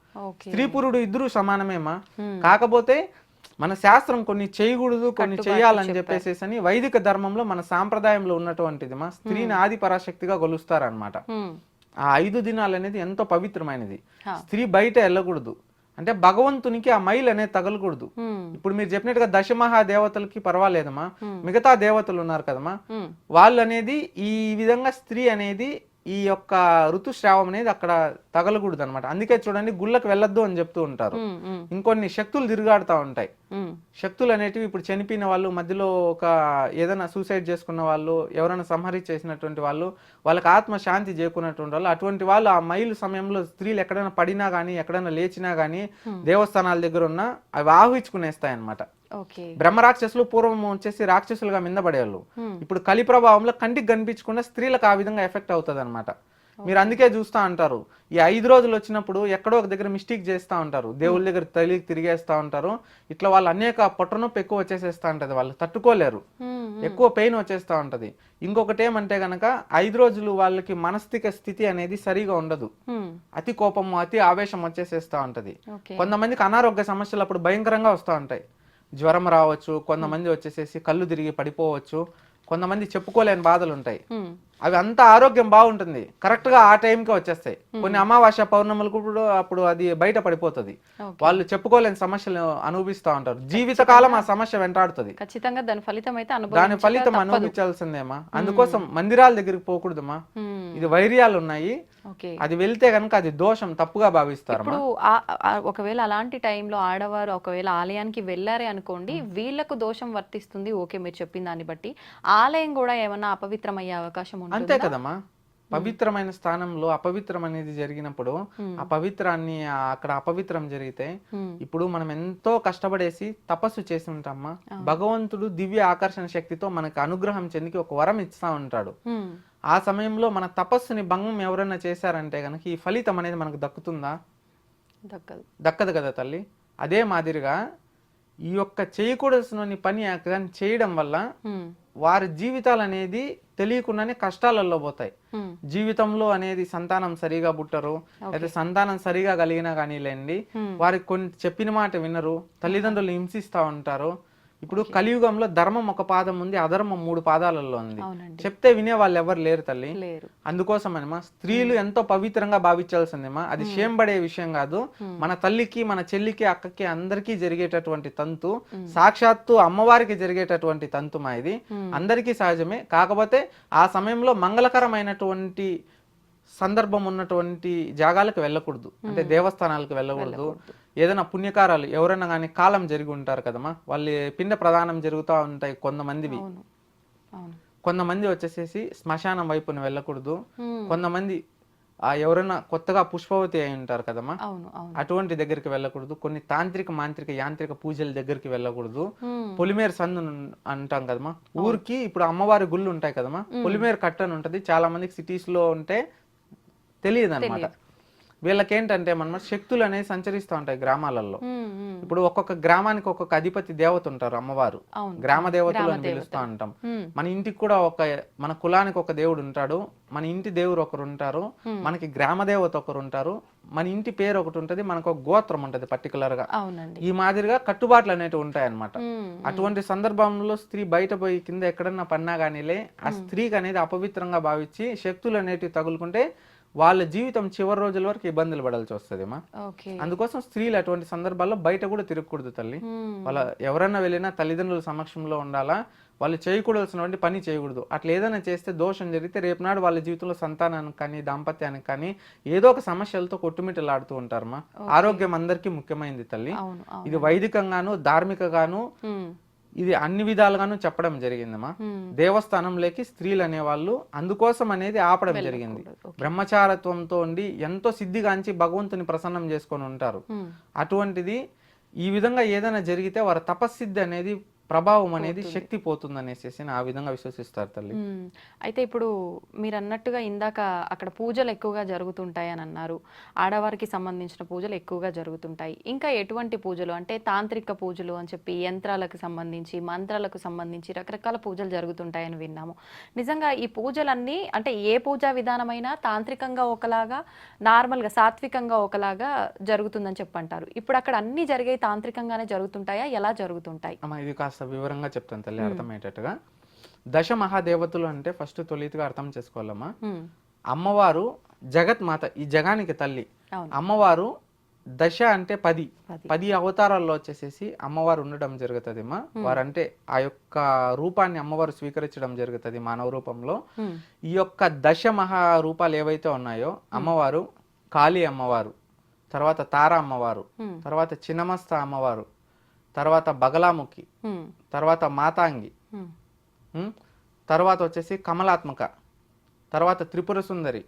Speaker 3: స్త్రీ పురుడు ఇద్దరు సమానమేమా. కాకపోతే మన శాస్త్రం కొన్ని చేయకూడదు కొన్ని చేయాలని చెప్పేసి అని వైదిక ధర్మంలో మన సాంప్రదాయంలో ఉన్నటువంటిది మా స్త్రీని ఆది పరాశక్తిగా కొలుస్తారనమాట. ఆ 5 దినాలు అనేది ఎంతో పవిత్రమైనది. స్త్రీ బయట వెళ్ళకూడదు, అంటే భగవంతునికి ఆ మైల్ అనేది తగలకూడదు. ఇప్పుడు మీరు చెప్పినట్టుగా దశమహాదేవతలకి పర్వాలేదమ్మా, మిగతా దేవతలు ఉన్నారు కదమ్మా, వాళ్ళు అనేది ఈ విధంగా స్త్రీ అనేది ఈ యొక్క ఋతుస్రావం అనేది అక్కడ తగలకూడదు అనమాట. అందుకే చూడండి గుళ్ళకి వెళ్ళొద్దు అని చెప్తూ ఉంటారు. ఇంకొన్ని శక్తులు తిరుగాడుతూ ఉంటాయి. శక్తులు అనేటివి ఇప్పుడు చనిపోయిన వాళ్ళు, మధ్యలో ఒక ఏదైనా సూసైడ్ చేసుకున్న వాళ్ళు, ఎవరైనా సంహరించేసినటువంటి వాళ్ళు, వాళ్ళకి ఆత్మ శాంతి చేకున్నటువంటి వాళ్ళు, అటువంటి వాళ్ళు ఆ మైలు సమయంలో స్త్రీలు ఎక్కడైనా పడినా గానీ ఎక్కడైనా లేచినా గానీ దేవస్థానాల దగ్గర ఉన్నా అవి ఆహ్వించుకునేస్తాయి అనమాట. బ్రహ్మరాక్షసులు పూర్వం వచ్చేసి రాక్షసులుగా మిందపడేవాళ్ళు. ఇప్పుడు కలి ప్రభావంలో కంటికి కనిపించకుండా స్త్రీలకు ఆ విధంగా ఎఫెక్ట్ అవుతుంది అనమాట. మీరు అందుకే చూస్తూ ఉంటారు ఈ 5 రోజులు వచ్చినప్పుడు ఎక్కడో ఒక దగ్గర మిస్టేక్ చేస్తూ ఉంటారు, దేవుళ్ళ దగ్గర తిరిగేస్తూ ఉంటారు. ఇట్లా వాళ్ళు అనేక పొట్టనొప్పి ఎక్కువ వచ్చేసేస్తూ ఉంటది, వాళ్ళు తట్టుకోలేరు, ఎక్కువ పెయిన్ వచ్చేస్తూ ఉంటది. ఇంకొకటి ఏమంటే గనక 5 రోజులు వాళ్ళకి మానసిక స్థితి అనేది సరిగా ఉండదు, అతి కోపము అతి ఆవేశం వచ్చేసేస్తూ ఉంటది. కొంతమందికి అనారోగ్య సమస్యలు అప్పుడు భయంకరంగా వస్తూ ఉంటాయి. జ్వరం రావచ్చు, కొంతమంది వచ్చేసేసి కళ్ళు తిరిగి పడిపోవచ్చు, కొంతమంది చెప్పుకోలేని బాధలు ఉంటాయి. అవి అంతా ఆరోగ్యం బాగుంటుంది, కరెక్ట్ గా ఆ టైంకే వచ్చేస్తాయి. కొన్ని అమావాస్య పౌర్ణములకు కూడా అప్పుడు అది బయట పడిపోతుంది. వాళ్ళు చెప్పుకోలేని సమస్యలు అనుభవిస్తూ ఉంటారు, జీవితకాలం ఆ సమస్య వెంటాడుతుంది.
Speaker 2: ఖచ్చితంగా దాని
Speaker 3: ఫలితం అనుభవించాల్సిందేమా. అందుకోసం మందిరాల దగ్గరికి పోకూడదమ్మా. ఇది వైర్యాలు ఉన్నాయి, అది వెళ్తే కనుక అది దోషం, తప్పుగా భావిస్తారు.
Speaker 2: ఇప్పుడు ఒకవేళ అలాంటి టైంలో ఆడవారు ఒకవేళ ఆలయానికి వెళ్ళారే అనుకోండి, వీళ్ళకు దోషం వర్తిస్తుంది. ఓకే, మీరు చెప్పిన దాన్ని బట్టి ఆలయం కూడా ఏమన్నా అపవిత్రం అయ్యే అవకాశం ఉంటుంది.
Speaker 3: అంతే కదమ్మా. పవిత్రమైన స్థానంలో అపవిత్రం అనేది జరిగినప్పుడు ఆ పవిత్రాన్ని అక్కడ అపవిత్రం జరిగితే, ఇప్పుడు మనం ఎంతో కష్టపడేసి తపస్సు చేసి ఉంటామా, భగవంతుడు దివ్య ఆకర్షణ శక్తితో మనకు అనుగ్రహం చెందికి ఒక వరం ఇస్తా ఉంటాడు. ఆ సమయంలో మన తపస్సుని భంగం ఎవరైనా చేశారంటే గనక ఈ ఫలితం అనేది మనకు దక్కుతుందా? దక్కదు కదా తల్లి. అదే మాదిరిగా ఈ యొక్క చేయకూడసిన పని చేయడం వల్ల వారి జీవితాలు అనేది తెలియకుండానే కష్టాలలో పోతాయి. జీవితంలో అనేది సంతానం సరిగా పుట్టరు, అయితే సంతానం సరిగా కలిగినా కానీ లేండి, వారికి కొన్ని చెప్పిన మాట వినరు, తల్లిదండ్రులు హింసిస్తూ ఉంటారు, ఇప్పుడు కలియుగంలో ధర్మం ఒక పాదం ఉంది, అధర్మం 3 పాదాలలో ఉంది.
Speaker 2: అవునండి.
Speaker 3: చెప్తే వినే వాళ్ళు ఎవరు లేరు తల్లి.
Speaker 2: లేరు.
Speaker 3: అందుకోసమేమా స్త్రీలు ఎంతో పవిత్రంగా భావించాల్సిందేమా, అది షేంబడే విషయం కాదు. మన తల్లికి, మన చెల్లికి, అక్కకి అందరికీ జరిగేటటువంటి తంతు, సాక్షాత్తు అమ్మవారికి జరిగేటటువంటి తంతుమా ఇది. అందరికీ సహజమే. కాకపోతే ఆ సమయంలో మంగళకరమైనటువంటి సందర్భం ఉన్నటువంటి జాగాలకు వెళ్ళకూడదు, అంటే దేవస్థానాలకు వెళ్ళకూడదు. ఏదైనా పుణ్యకారాలు ఎవరైనా కానీ కాలం జరిగి ఉంటారు కదమ్మా, వాళ్ళు పిండ ప్రదానం జరుగుతూ ఉంటాయి కొంతమందివి. కొంతమంది వచ్చేసేసి శ్మశానం వైపున వెళ్ళకూడదు. కొంతమంది ఎవరైనా కొత్తగా పుష్పవతి అయి ఉంటారు కదమ్మా, అటువంటి దగ్గరికి వెళ్ళకూడదు. కొన్ని తాంత్రిక, మాంత్రిక, యాంత్రిక పూజల దగ్గరికి వెళ్ళకూడదు. పొలిమేర సందు అంటాం కదమ్మా, ఊరికి ఇప్పుడు అమ్మవారి గుళ్ళు ఉంటాయి కదమ్మా, పొలిమేర కట్ట అని ఉంటది. చాలా మందికి సిటీస్ లో ఉంటే తెలియదు అనమాట. వీళ్ళకేంటంటే మన శక్తులు అనేవి సంచరిస్తూ ఉంటాయి గ్రామాలలో. ఇప్పుడు ఒక్కొక్క గ్రామానికి ఒక్కొక్క అధిపతి దేవత ఉంటారు, అమ్మవారు గ్రామ దేవతలు అని పిలుస్తూ ఉంటాం. మన ఇంటికి కూడా మన కులానికి ఒక దేవుడు ఉంటాడు, మన ఇంటి దేవుడు ఒకరు ఉంటారు, మనకి గ్రామ దేవత ఒకరు ఉంటారు, మన ఇంటి పేరు ఒకటి ఉంటది, మనకు ఒక గోత్రం ఉంటది పర్టికులర్ గా. ఈ మాదిరిగా కట్టుబాట్లు అనేవి ఉంటాయి అన్నమాట. అటువంటి సందర్భంలో స్త్రీ బయట పోయి కింద ఎక్కడన్నా పన్నా గానీలే, ఆ స్త్రీకి అనేది అపవిత్రంగా భావించి శక్తులు అనేటివి తగులుకుంటే వాళ్ళ జీవితం చివరి రోజుల వరకు ఇబ్బందులు పడాల్సి వస్తుంది మా. అందుకోసం స్త్రీలు అటువంటి సందర్భాల్లో బయట కూడా తిరగకూడదు తల్లి. వాళ్ళ ఎవరన్నా వెళ్ళినా తల్లిదండ్రుల సమక్షంలో ఉండాలా, వాళ్ళు చేయకూడాల్సినటువంటి పని చేయకూడదు. అట్లా ఏదైనా చేస్తే దోషం జరిగితే రేపు నాడు వాళ్ళ జీవితంలో సంతానానికి కానీ, దాంపత్యానికి కానీ ఏదో ఒక సమస్యలతో కొట్టుమిట్టలాడుతూ ఉంటారు మా. ఆరోగ్యం అందరికీ ముఖ్యమైనది తల్లి. ఇది వైదికంగాను, ధార్మికగాను, ఇది అన్ని విధాలుగాను చెప్పడం జరిగిందమ్మా. దేవస్థానంలోకి స్త్రీలు అనేవాళ్ళు అందుకోసం అనేది ఆపడం జరిగింది. బ్రహ్మచారత్వంతో ఉండి ఎంతో సిద్ధిగాంచి భగవంతుని ప్రసన్నం చేసుకొని ఉంటారు. అటువంటిది ఈ విధంగా ఏదైనా జరిగితే వారి తపస్సిద్ధి అనేది, ప్రభావం అనేది శక్తి పోతుంది అనేసి ఆ విధంగా విశ్వసిస్తారు తల్లి.
Speaker 2: అయితే ఇప్పుడు మీరు అన్నట్టుగా ఇందాక అక్కడ పూజలు ఎక్కువగా జరుగుతుంటాయి అని అన్నారు, ఆడవారికి సంబంధించిన పూజలు ఎక్కువగా జరుగుతుంటాయి. ఇంకా ఎటువంటి పూజలు అంటే తాంత్రిక పూజలు అని చెప్పి యంత్రాలకు సంబంధించి, మంత్రాలకు సంబంధించి రకరకాల పూజలు జరుగుతుంటాయని విన్నాము. నిజంగా ఈ పూజలన్నీ అంటే ఏ పూజా విధానమైనా తాంత్రికంగా ఒకలాగా, నార్మల్గా సాత్వికంగా ఒకలాగా జరుగుతుందని చెప్పంటారు. ఇప్పుడు అక్కడ అన్ని జరిగే తాంత్రికంగానే జరుగుతుంటాయా, ఎలా జరుగుతుంటాయి?
Speaker 3: ఇది కాస్త వివరంగా చెప్తాను తల్లి అర్థమయ్యేటట్టుగా. దశ మహాదేవతలు అంటే ఫస్ట్ తొలితిగా అర్థం చేసుకోవాలమ్మా. అమ్మవారు జగత్మాత, ఈ జగానికి తల్లి. అమ్మవారు దశ అంటే 10 అవతారాల్లో వచ్చేసేసి అమ్మవారు ఉండడం జరుగుతుందిమ్మా. వారంటే ఆ యొక్క రూపాన్ని అమ్మవారు స్వీకరించడం జరుగుతుంది మానవ రూపంలో. ఈ యొక్క దశ మహా రూపాలు ఏవైతే ఉన్నాయో, అమ్మవారు కాళీ అమ్మవారు, తర్వాత తారా అమ్మవారు, తర్వాత చిన్నమస్త అమ్మవారు, తర్వాత బగలాముఖి, తర్వాత మాతాంగి, తర్వాత వచ్చేసి కమలాత్మక, తర్వాత త్రిపుర సుందరి,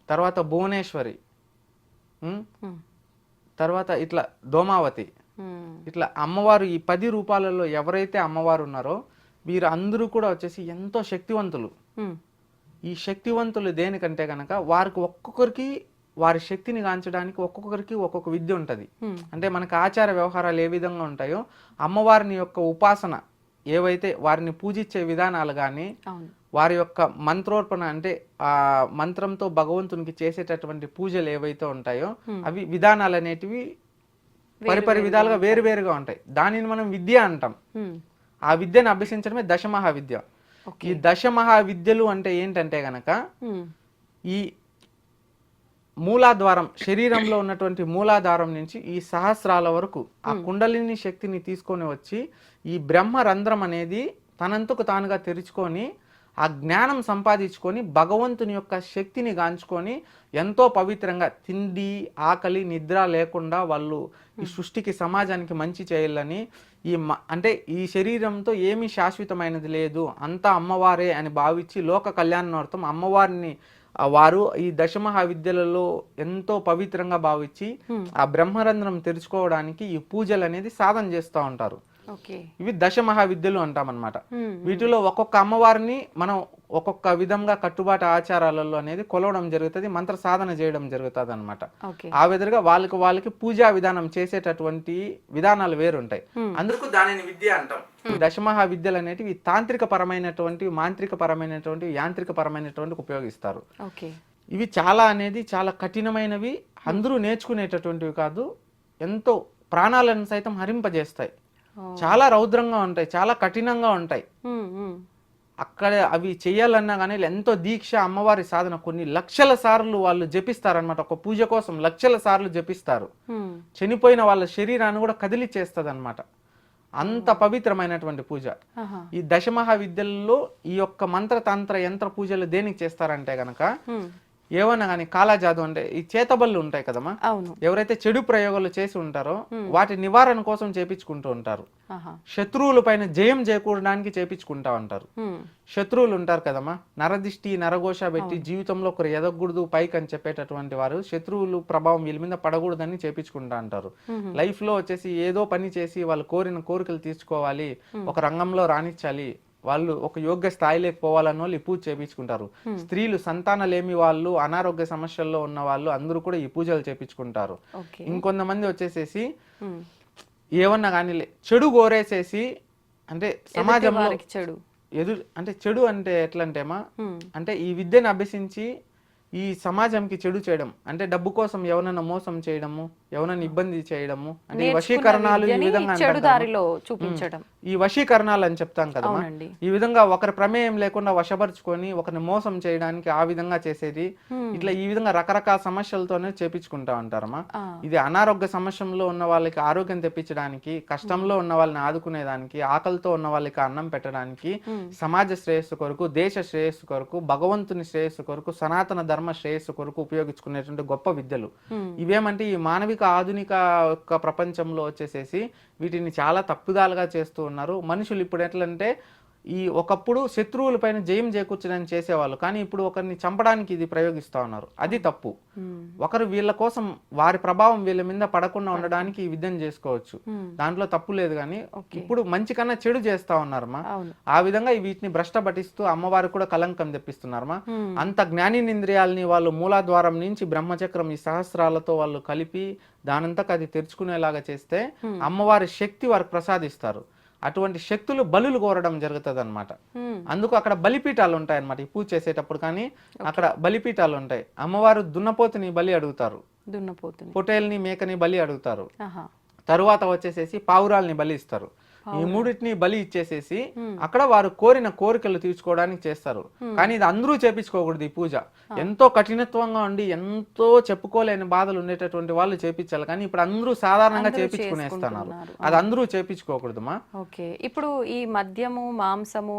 Speaker 3: తర్వాత భువనేశ్వరి, తర్వాత ఇట్లా దోమావతి, ఇట్లా అమ్మవారు ఈ 10 రూపాలలో ఎవరైతే అమ్మవారు ఉన్నారో వీరు అందరూ కూడా వచ్చేసి ఎంతో శక్తివంతులు. ఈ శక్తివంతులు దేనికంటే గనక వారికి ఒక్కొక్కరికి వారి శక్తిని గాంచడానికి ఒక్కొక్కరికి ఒక్కొక్క విద్య ఉంటది. అంటే మనకు ఆచార వ్యవహారాలు ఏ విధంగా ఉంటాయో, అమ్మవారిని యొక్క ఉపాసన ఏవైతే వారిని పూజించే విధానాలు కానీ, వారి యొక్క మంత్రోర్పణ అంటే ఆ మంత్రంతో భగవంతునికి చేసేటటువంటి పూజలు ఏవైతే ఉంటాయో అవి విధానాలు అనేటివి పరిపరి విధాలుగా వేరువేరుగా ఉంటాయి. దానిని మనం విద్య అంటాం. ఆ విద్యను అభ్యసించడమే దశమహావిద్య. ఈ దశమహావిద్యలు అంటే ఏంటంటే గనక ఈ మూలాధారం, శరీరంలో ఉన్నటువంటి మూలాధారం నుంచి ఈ సహస్రాల వరకు ఆ కుండలిని శక్తిని తీసుకొని వచ్చి ఈ బ్రహ్మ రంధ్రం అనేది తనంతకు తానుగా తెరుచుకొని ఆ జ్ఞానం సంపాదించుకొని భగవంతుని యొక్క శక్తిని గాంచుకొని ఎంతో పవిత్రంగా తిండి, ఆకలి, నిద్ర లేకుండా వాళ్ళు ఈ సృష్టికి, సమాజానికి మంచి చేయాలని, అంటే ఈ శరీరంతో ఏమీ శాశ్వతమైనది లేదు, అంతా అమ్మవారే అని భావించి లోక కళ్యాణార్థం అమ్మవారిని వారు ఈ దశమహావిద్యలలో ఎంతో పవిత్రంగా భావించి ఆ బ్రహ్మరంధ్రం తెరుచుకోవడానికి ఈ పూజలు అనేది సాధన చేస్తూ ఉంటారు. ఇవి దశమహావిద్యలు అంటామన్నమాట. వీటిలో ఒక్కొక్క అమ్మవారిని మనం ఒక్కొక్క విధంగా కట్టుబాటు ఆచారాలలో అనేది కొలవడం జరుగుతుంది, మంత్ర సాధన చేయడం జరుగుతుంది అనమాట. ఆ విధంగా వాళ్ళకి పూజా విధానం చేసేటటువంటి విధానాలు వేరుంటాయి. అందుకు దానిని విద్య అంటాం. దశమహా విద్యలు అనేటివి తాంత్రిక పరమైనటువంటి, మాంత్రిక పరమైనటువంటి, యాంత్రిక పరమైనటువంటి ఉపయోగిస్తారు. ఇవి చాలా కఠినమైనవి, అందరూ నేర్చుకునేటటువంటివి కాదు, ఎంతో ప్రాణాలను సైతం హరింపజేస్తాయి. చాలా రౌద్రంగా ఉంటాయి, చాలా కఠినంగా ఉంటాయి. అక్కడ అవి చేయాలన్నా కానీ ఎంతో దీక్ష, అమ్మవారి సాధన, కొన్ని లక్షల సార్లు వాళ్ళు జపిస్తారనమాట. ఒక పూజ కోసం లక్షల సార్లు జపిస్తారు. చనిపోయిన వాళ్ళ శరీరాన్ని కూడా కదిలిచేస్తుంది అనమాట. అంత పవిత్రమైనటువంటి పూజ. ఈ దశమహావిద్యల్లో ఈ యొక్క మంత్రతంత్ర యంత్ర పూజలు దేనికి చేస్తారంటే గనక, ఏమన్నా కానీ కాలాజాదు అంటే ఈ చేతబళ్ళు ఉంటాయి కదమ్మా, ఎవరైతే చెడు ప్రయోగాలు చేసి ఉంటారో వాటి నివారణ కోసం చేపించుకుంటూ ఉంటారు. శత్రువుల పైన జయం చేకూడడానికి చేపించుకుంటా ఉంటారు. శత్రువులు ఉంటారు కదమ్మా, నరదిష్టి నరఘోష పెట్టి జీవితంలో ఒకరు ఎదగకూడదు పైకి అని చెప్పేటటువంటి వారు, శత్రువులు ప్రభావం వీళ్ళ మీద పడకూడదని చేపించుకుంటా అంటారు. లైఫ్ లో వచ్చేసి ఏదో పని చేసి వాళ్ళు కోరిన కోరికలు తీర్చుకోవాలి, ఒక రంగంలో రాణించాలి, వాళ్ళు ఒక యోగ్య స్థాయిలోకి పోవాలని వాళ్ళు ఈ పూజ చేపించుకుంటారు. స్త్రీలు సంతానలేమి వాళ్ళు, అనారోగ్య సమస్యల్లో ఉన్న వాళ్ళు అందరూ కూడా ఈ పూజలు చేపించుకుంటారు. ఇంకొంతమంది వచ్చేసేసి ఏమన్నా కానీ చెడు కోరేసేసి, అంటే సమాజంలో చెడు అంటే చెడు అంటే ఎట్లంటేమా, అంటే ఈ విద్యను అభ్యసించి ఈ సమాజంకి చెడు చేయడం, అంటే డబ్బు కోసం ఎవరైనా మోసం చేయడము, ఎవరైనా ఇబ్బంది చేయడము, అంటే ఈ వశీకరణాలు ఈ విధంగా చూపించడం, ఈ వశీకరణాలు అని చెప్తాం కదా, ఈ విధంగా ఒకరి ప్రమేయం లేకుండా వశపరుచుకొని ఒకరిని మోసం చేయడానికి ఆ విధంగా చేసేది. ఇట్లా ఈ విధంగా రకరకాల సమస్యలతోనే చేపించుకుంటా ఉంటారమ్మా. ఇది అనారోగ్య సమస్యలో ఉన్న వాళ్ళకి ఆరోగ్యం తెప్పించడానికి, కష్టంలో ఉన్న వాళ్ళని ఆదుకునేదానికి, ఆకలితో ఉన్న వాళ్ళకి అన్నం పెట్టడానికి, సమాజ శ్రేయస్సు కొరకు, దేశ శ్రేయస్సు కొరకు, భగవంతుని శ్రేయస్సు కొరకు, సనాతన ధర్మ శ్రేయస్సు కొరకు ఉపయోగించుకునేటువంటి గొప్ప విద్యలు ఇవేమంటే ఈ మానవిక ఆధునిక ప్రపంచంలో వచ్చేసేసి వీటిని చాలా తప్పుదాలుగా చేస్తూ ఉన్నారు మనుషులు. ఇప్పుడు ఎట్లంటే ఈ ఒకప్పుడు శత్రువుల పైన జయం చేకూర్చడానికి చేసేవాళ్ళు, కానీ ఇప్పుడు ఒకరిని చంపడానికి ఇది ప్రయోగిస్తా ఉన్నారు. అది తప్పు. ఒకరు వీళ్ళ కోసం వారి ప్రభావం వీళ్ళ మీద పడకుండా ఉండడానికి ఈ విద్యను చేసుకోవచ్చు, దాంట్లో తప్పు లేదు. కానీ ఇప్పుడు మంచి కన్నా చెడు చేస్తా ఉన్నారమ్మా. ఆ విధంగా వీటిని భ్రష్ట పట్టిస్తూ అమ్మవారికి కూడా కలంకం తెప్పిస్తున్నారమ్మా. అంత జ్ఞానేంద్రియాలని వాళ్ళు మూలాద్వారం నుంచి బ్రహ్మచక్రం ఈ సహస్రాలతో వాళ్ళు కలిపి దానంతకు అది తెరుచుకునేలాగా చేస్తే అమ్మవారి శక్తి వారికి ప్రసాదిస్తారు. అటువంటి శక్తులు బలులు కోరడం జరుగుతుంది అనమాట. అందుకు అక్కడ బలిపీఠాలు ఉంటాయి అనమాట. ఈ పూజ చేసేటప్పుడు కానీ అక్కడ బలిపీఠాలు ఉంటాయి. అమ్మవారు దున్నపోతుని బలి అడుగుతారు, పొటేల్ని మేకని బలి అడుగుతారు, తరువాత వచ్చేసేసి పావురాల్ని బలి ఇస్తారు. ఈ మూడింటిని బలి ఇచ్చేసేసి అక్కడ వారు కోరిన కోరికలు తీర్చుకోవడానికి చేస్తారు. కానీ ఇది అందరూ చేపించుకోకూడదు. ఈ పూజ ఎంతో కఠినత్వంగా ఉండి ఎంతో చెప్పుకోలేని బాధలు ఉండేటటువంటి వాళ్ళు చేపించాలి. కానీ ఇప్పుడు అందరూ సాధారణంగా చేపించుకునేస్తున్నారు, అది అందరూ చేపించుకోకూడదుమా.
Speaker 2: ఓకే, ఇప్పుడు ఈ మద్యము మాంసము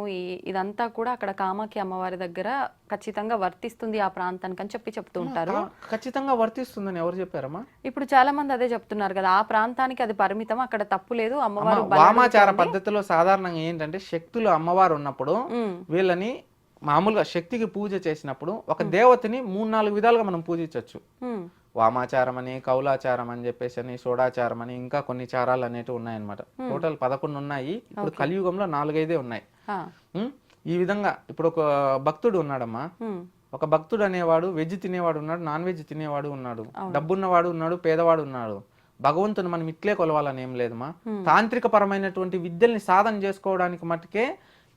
Speaker 2: ఇదంతా కూడా అక్కడ కామాఖ్య అమ్మవారి దగ్గర ఖచ్చితంగా వర్తిస్తుంది ఆ ప్రాంతానికి అని చెప్తూ ఉంటారు.
Speaker 3: ఖచ్చితంగా వర్తిస్తుందని ఎవరు చెప్పారమ్మా?
Speaker 2: ఇప్పుడు చాలా మంది అదే చెప్తున్నారు కదా, ఆ ప్రాంతానికి అది పరిమితం, అక్కడ తప్పు లేదు. అమ్మవారు
Speaker 3: వామాచార పద్ధతిలో సాధారణంగా ఏంటంటే శక్తులు అమ్మవారు ఉన్నప్పుడు వీళ్ళని మామూలుగా శక్తికి పూజ చేసినప్పుడు ఒక దేవతని 3-4 విధాలుగా మనం పూజించవచ్చు. వామాచారం అని, కౌలాచారం అని చెప్పేసి అని, షోడాచారం అని, ఇంకా కొన్ని చారాలు అనేటివి ఉన్నాయన్నమాట. టోటల్ 11 ఉన్నాయి. ఇప్పుడు కలియుగంలో 4-5 ఉన్నాయి. ఈ విధంగా ఇప్పుడు ఒక భక్తుడు ఉన్నాడమ్మా. ఒక భక్తుడు అనేవాడు వెజ్ తినేవాడు ఉన్నాడు, నాన్ వెజ్ తినేవాడు ఉన్నాడు, డబ్బున్నవాడు ఉన్నాడు, పేదవాడు ఉన్నాడు. భగవంతుని మనం ఇట్లే కొలవాలని ఏం లేదమ్మా. తాంత్రిక పరమైనటువంటి విద్యల్ని సాధన చేసుకోవడానికి మట్టుకే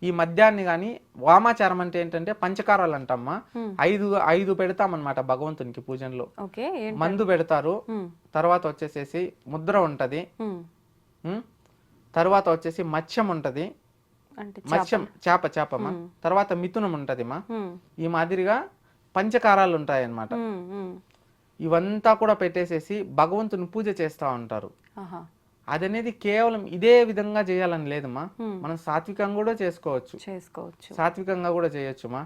Speaker 3: ఈ మద్యాన్ని కానీ, వామాచారం అంటే ఏంటంటే పంచకారాలు అంటమ్మా. 5 పెడతామన్నమాట భగవంతునికి పూజనలో. మందు పెడతారు, తర్వాత వచ్చేసేసి ముద్ర ఉంటది, తర్వాత వచ్చేసి మత్స్యం ఉంటది, మత్స్యం చేపమా, తర్వాత మిథునం ఉంటదిమా. ఈ మాదిరిగా పంచకారాలు ఉంటాయి అన్నమాట. ఇవంతా కూడా పెట్టేసేసి భగవంతుని పూజ చేస్తా ఉంటారు. అదనేది కేవలం ఇదే విధంగా చేయాలని లేదమ్మా. మనం సాత్వికంగా కూడా చేసుకోవచ్చు, సాత్వికంగా కూడా చేయొచ్చుమా.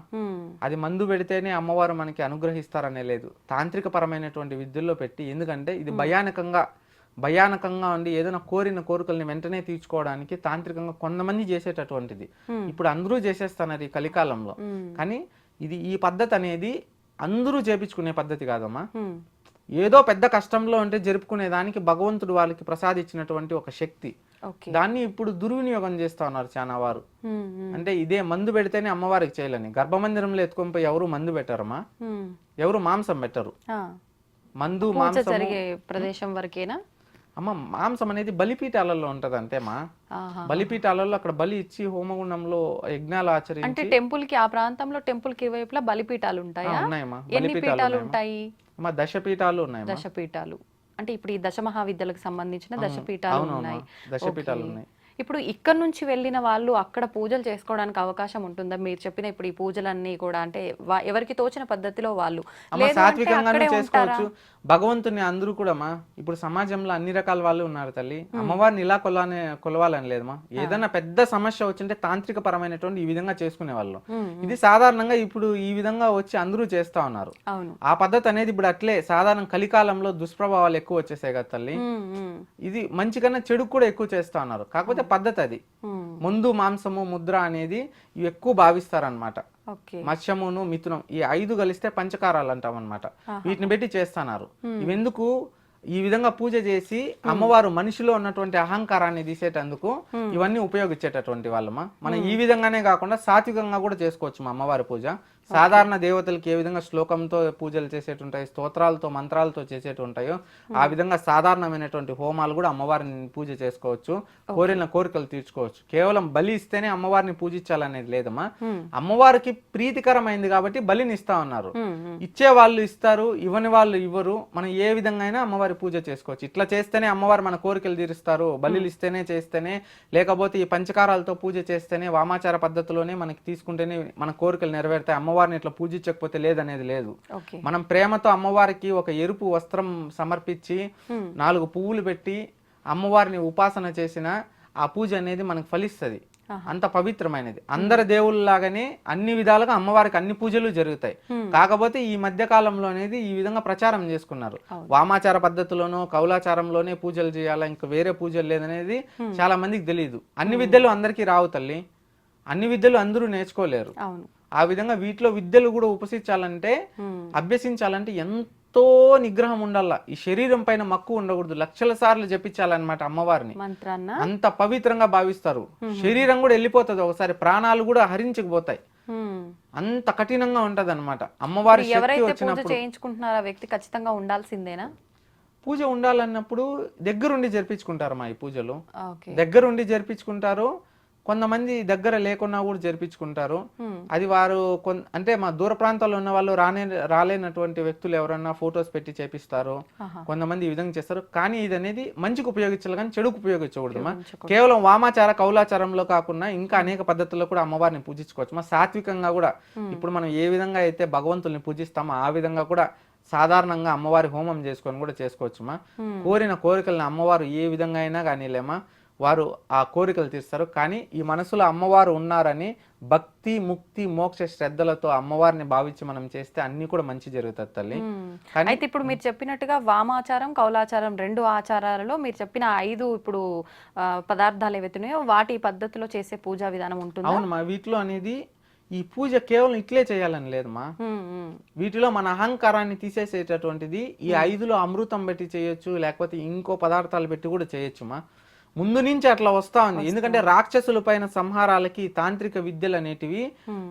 Speaker 3: అది మందు పెడితేనే అమ్మవారు మనకి అనుగ్రహిస్తారనే లేదు. తాంత్రిక పరమైనటువంటి విద్యల్లో పెట్టి, ఎందుకంటే ఇది భయానకంగా ఉండి ఏదైనా కోరిన కోరికల్ని వెంటనే తీర్చుకోవడానికి తాంత్రికంగా కొంతమంది చేసేటటువంటిది. ఇప్పుడు అందరూ చేసేస్తున్నారు ఈ కలికాలంలో. కానీ ఈ పద్ధతి అనేది అందరూ చేపించుకునే పద్ధతి కాదమ్మా. ఏదో పెద్ద కష్టంలో ఉంటే జరుపుకునే దానికి భగవంతుడు వాళ్ళకి ప్రసాదించినటువంటి ఒక శక్తి. దాన్ని ఇప్పుడు దుర్వినియోగం చేస్తా ఉన్నారు చాలా వారు. అంటే ఇదే మందు పెడితేనే అమ్మవారికి చేయాలని. గర్భమందిరంలో ఎత్తుకొని పోయి ఎవరు మందు పెట్టారమ్మా, ఎవరు మాంసం పెట్టరు. మందు మాంసం
Speaker 2: జరిగే ప్రదేశం వరకేనా
Speaker 3: అమ్మ. మాంసం అనేది బలిపీఠాలలో ఉంటది అంతేమా. బలిపీఠాలలో అక్కడ బలి ఇచ్చి హోమగుండంలో యజ్ఞాలు ఆచరించి,
Speaker 2: అంటే టెంపుల్ కి, ఆ ప్రాంతంలో టెంపుల్ కి వైపులా బలిపీఠాలు ఉంటాయా?
Speaker 3: ఉన్నాయమ్మా.
Speaker 2: ఎన్ని పీఠాలు ఉంటాయి?
Speaker 3: దశపీఠాలు ఉన్నాయి.
Speaker 2: దశపీఠాలు అంటే ఇప్పుడు ఈ దశమహావిద్యలకు సంబంధించిన దశపీఠాలు ఉన్నాయి.
Speaker 3: దశపీఠాలు ఉన్నాయి.
Speaker 2: ఇప్పుడు ఇక్కడ నుంచి వెళ్ళిన వాళ్ళు అక్కడ పూజలు చేసుకోవడానికి అవకాశం ఉంటుందా? మీరు చెప్పిన ఇప్పుడు ఈ పూజలన్నీ కూడా అంటే ఎవరికి తోచిన పద్ధతిలో వాళ్ళు
Speaker 3: అమ్మ
Speaker 2: లేదు అంటే
Speaker 3: సాత్వికంగానూ
Speaker 2: అక్కడే ఉంటారా?
Speaker 3: చేసుకోవచ్చు. భగవంతుని అందరూ కూడా అమ్మా ఇప్పుడు సమాజంలో అన్ని రకాల వాళ్ళు ఉన్నారు తల్లి. అమ్మవారిని ఇలా కొలవాలని లేదమ్మా. ఏదైనా పెద్ద సమస్య వచ్చింటే తాంత్రిక పరమైనటువంటి ఈ విధంగా చేసుకునే వాళ్ళు. ఇది సాధారణంగా ఇప్పుడు ఈ విధంగా వచ్చి అందరూ చేస్తా ఉన్నారు.
Speaker 2: అవును.
Speaker 3: ఆ పద్ధతి అనేది ఇప్పుడు అట్లే సాధారణ కలికాలంలో దుష్ప్రభావాలు ఎక్కువ వచ్చేసాయి కదా తల్లి. ఇది మంచి కన్నా చెడు కూడా ఎక్కువ చేస్తా ఉన్నారు. కాకపోతే పద్ధతి అది. ముందు మాంసము ముద్ర అనేది ఇవి ఎక్కువ భావిస్తారనమాట.
Speaker 2: ఓకే.
Speaker 3: మత్స్యమును మిథునం ఈ 5 కలిస్తే పంచకారాలు అంటాం అనమాట. వీటిని పెట్టి చేస్తున్నారు. ఇవెందుకు ఈ విధంగా పూజ చేసి అమ్మవారు మనిషిలో ఉన్నటువంటి అహంకారాన్ని తీసేటందుకు ఇవన్నీ ఉపయోగించేటటువంటి వాళ్ళమా. మనం ఈ విధంగానే కాకుండా సాత్వికంగా కూడా చేసుకోవచ్చు మా అమ్మవారి పూజ. సాధారణ దేవతలకి ఏ విధంగా శ్లోకంతో పూజలు చేసేటుంటాయి, స్తోత్రాలతో మంత్రాలతో చేసేటుంటాయో ఆ విధంగా సాధారణమైనటువంటి హోమాలు కూడా అమ్మవారిని పూజ చేసుకోవచ్చు. కోరిన కోరికలు తీర్చుకోవచ్చు. కేవలం బలి ఇస్తేనే అమ్మవారిని పూజించాలనేది లేదమ్మా. అమ్మవారికి ప్రీతికరమైంది కాబట్టి బలిని ఇస్తా ఉన్నారు. ఇచ్చే వాళ్ళు ఇస్తారు, ఇవ్వని వాళ్ళు ఇవ్వరు. మనం ఏ విధంగా అయినా అమ్మవారి పూజ చేసుకోవచ్చు. ఇట్లా చేస్తేనే అమ్మవారు మన కోరికలు తీరుస్తారు, బలిలు ఇస్తేనే చేస్తేనే, లేకపోతే ఈ పంచకారాలతో పూజ చేస్తేనే వామాచార పద్ధతిలోనే మనకి తీసుకుంటేనే మన కోరికలు నెరవేరుతాయి, అమ్మవారిని ఇట్లా పూజించకపోతే లేదనేది లేదు. మనం ప్రేమతో అమ్మవారికి ఒక ఎరుపు వస్త్రం సమర్పించి 4 పువ్వులు పెట్టి అమ్మవారిని ఉపాసన చేసిన ఆ పూజ అనేది మనకు ఫలిస్తుంది. అంత పవిత్రమైనది. అందరి దేవుళ్ళలాగానే అన్ని విధాలుగా అమ్మవారికి అన్ని పూజలు జరుగుతాయి. కాకపోతే ఈ మధ్య కాలంలో అనేది ఈ విధంగా ప్రచారం చేసుకున్నారు. వామాచార పద్ధతిలోనో కౌలాచారంలోనే పూజలు చేయాలా, ఇంకా వేరే పూజలు లేదనేది చాలా మందికి తెలియదు. అన్ని విద్యలు అందరికీ రావు తల్లి. అన్ని విద్యలు అందరూ నేర్చుకోలేరు. ఆ విధంగా వీటిలో విద్యలు కూడా ఉపసించాలంటే అభ్యసించాలంటే ఎంతో నిగ్రహం ఉండాల. ఈ శరీరం పైన మక్కువ ఉండకూడదు. లక్షల సార్లు జపించాలన్నమాట అమ్మవారిని. అంత పవిత్రంగా భావిస్తారు. శరీరం కూడా వెళ్ళిపోతుంది ఒకసారి, ప్రాణాలు కూడా హరించుకుపోతాయి. అంత కఠినంగా ఉంటది అనమాట అమ్మవారి శక్తి వచ్చినప్పుడు.
Speaker 2: చేయించుకుంటున్నారా వ్యక్తి ఖచ్చితంగా ఉండాల్సిందేనా?
Speaker 3: పూజ ఉండాలన్నప్పుడు దగ్గరుండి జరిపించుకుంటారు మా ఈ పూజలు. దగ్గరుండి జరిపించుకుంటారు. కొంతమంది దగ్గర లేకున్నా కూడా జరిపించుకుంటారు. అది వారు అంటే మా దూర ప్రాంతాల్లో ఉన్న వాళ్ళు రాలేనటువంటి వ్యక్తులు ఎవరన్నా ఫొటోస్ పెట్టి చేపిస్తారు. కొంతమంది ఈ విధంగా చేస్తారు. కానీ ఇది అనేది మంచికి ఉపయోగించాలి కానీ చెడుకు ఉపయోగించకూడదు. కేవలం వామాచార కౌలాచారంలో కాకుండా ఇంకా అనేక పద్ధతుల్లో కూడా అమ్మవారిని పూజించుకోవచ్చు. మా సాత్వికంగా కూడా ఇప్పుడు మనం ఏ విధంగా అయితే భగవంతుల్ని పూజిస్తామో ఆ విధంగా కూడా సాధారణంగా అమ్మవారి హోమం చేసుకొని కూడా చేసుకోవచ్చుమా. కోరిన కోరికలను అమ్మవారు ఏ విధంగా అయినా కానీ లేమా వారు ఆ కోరికలు తీస్తారు. కానీ ఈ మనసులో అమ్మవారు ఉన్నారని భక్తి ముక్తి మోక్ష శ్రద్ధలతో అమ్మవారిని భావించి మనం చేస్తే అన్ని కూడా మంచి జరుగుతుంది తల్లి.
Speaker 2: అయితే ఇప్పుడు మీరు చెప్పినట్టుగా వామాచారం కౌలాచారం 2 ఆచారాలలో మీరు చెప్పిన 5 ఇప్పుడు పదార్థాలు ఏవైతున్నాయో వాటి పద్ధతిలో చేసే పూజా విధానం ఉంటుంది.
Speaker 3: అవునమ్మా. వీటిలో అనేది ఈ పూజ కేవలం ఇట్లే చేయాలని లేదమ్మా. వీటిలో మన అహంకారాన్ని తీసేసేటటువంటిది ఈ 5లో అమృతం పెట్టి చేయొచ్చు, లేకపోతే ఇంకో పదార్థాలు పెట్టి కూడా చేయొచ్చుమా. ముందు నుంచి అట్లా వస్తా ఉంది. ఎందుకంటే రాక్షసుల పైన సంహారాలకి తాంత్రిక విద్యలు అనేటివి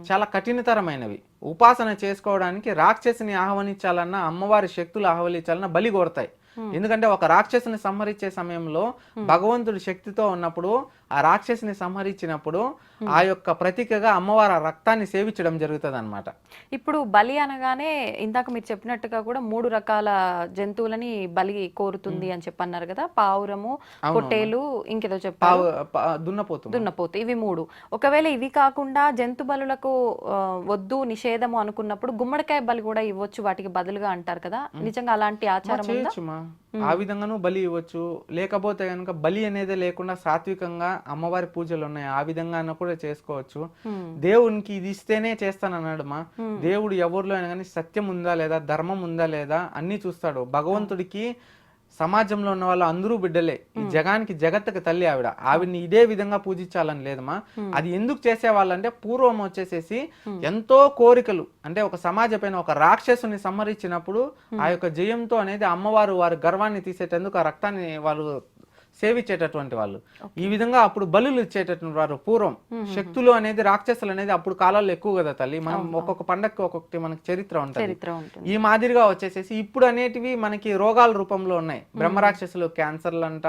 Speaker 3: చాలా కఠినతరమైనవి. ఉపాసన చేసుకోవడానికి రాక్షసుని ఆహ్వానించాలన్నా అమ్మవారి శక్తులు ఆహ్వానించాలన్నా బలి కొడతాయి. ఎందుకంటే ఒక రాక్షసుని సంహరించే సమయంలో భగవంతుడి శక్తితో ఉన్నప్పుడు ఆ రాక్షసుని సంహరించినప్పుడు ఆ యొక్క ప్రతీకగా అమ్మవారి రక్తాన్ని సేవించడం జరుగుతుంది అనమాట.
Speaker 2: ఇప్పుడు బలి అనగానే ఇందాక మీరు చెప్పినట్టుగా కూడా 3 రకాల జంతువులని బలి కోరుతుంది అని చెప్పన్నారు కదా. పావురము, పొట్టేలు, ఇంకేదో చెప్పారు దున్నపోతు, ఇవి 3. ఒకవేళ ఇవి కాకుండా జంతు బలులకు వద్దు నిషేధము అనుకున్నప్పుడు గుమ్మడికాయ బలి కూడా ఇవ్వచ్చు వాటికి బదులుగా అంటారు కదా. నిజంగా అలాంటి ఆచారం ఉందా?
Speaker 3: ఆ విధంగాను బలి ఇవ్వచ్చు. లేకపోతే కనుక బలి అనేది లేకుండా సాత్వికంగా అమ్మవారి పూజలు ఉన్నాయి ఆ విధంగా కూడా చేసుకోవచ్చు. దేవునికి ఇది ఇస్తేనే చేస్తానన్నాడమ్మా. దేవుడు ఎవరిలో అయినా కానీ సత్యం ఉందా లేదా, ధర్మం ఉందా లేదా అన్ని చూస్తాడు. భగవంతుడికి సమాజంలో ఉన్న వాళ్ళు అందరూ బిడ్డలే. ఈ జగానికి జగత్తుకి తల్లి ఆవిడని ఇదే విధంగా పూజించాలని లేదమ్మా. అది ఎందుకు చేసేవాళ్ళంటే పూర్వం వచ్చేసేసి ఎంతో కోరికలు అంటే ఒక సమాజ పైన ఒక రాక్షసుని సంహరించినప్పుడు ఆ యొక్క జయంతో అనేది అమ్మవారు వారి గర్వాన్ని తీసేటందుకు ఆ రక్తాన్ని వాళ్ళు సేవించేటటువంటి వాళ్ళు. ఈ విధంగా అప్పుడు బలులు ఇచ్చేటటువంటి వారు పూర్వం. శక్తులు అనేది రాక్షసులు అనేది అప్పుడు కాలాల్లో ఎక్కువ కదా తల్లి. మనం ఒక్కొక్క పండగకి ఒక్కొక్కటి మనకి చరిత్ర ఉంటుంది. ఈ మాదిరిగా వచ్చేసేసి ఇప్పుడు అనేటివి మనకి రోగాల రూపంలో ఉన్నాయి. బ్రహ్మరాక్షసులు క్యాన్సర్లు అంట,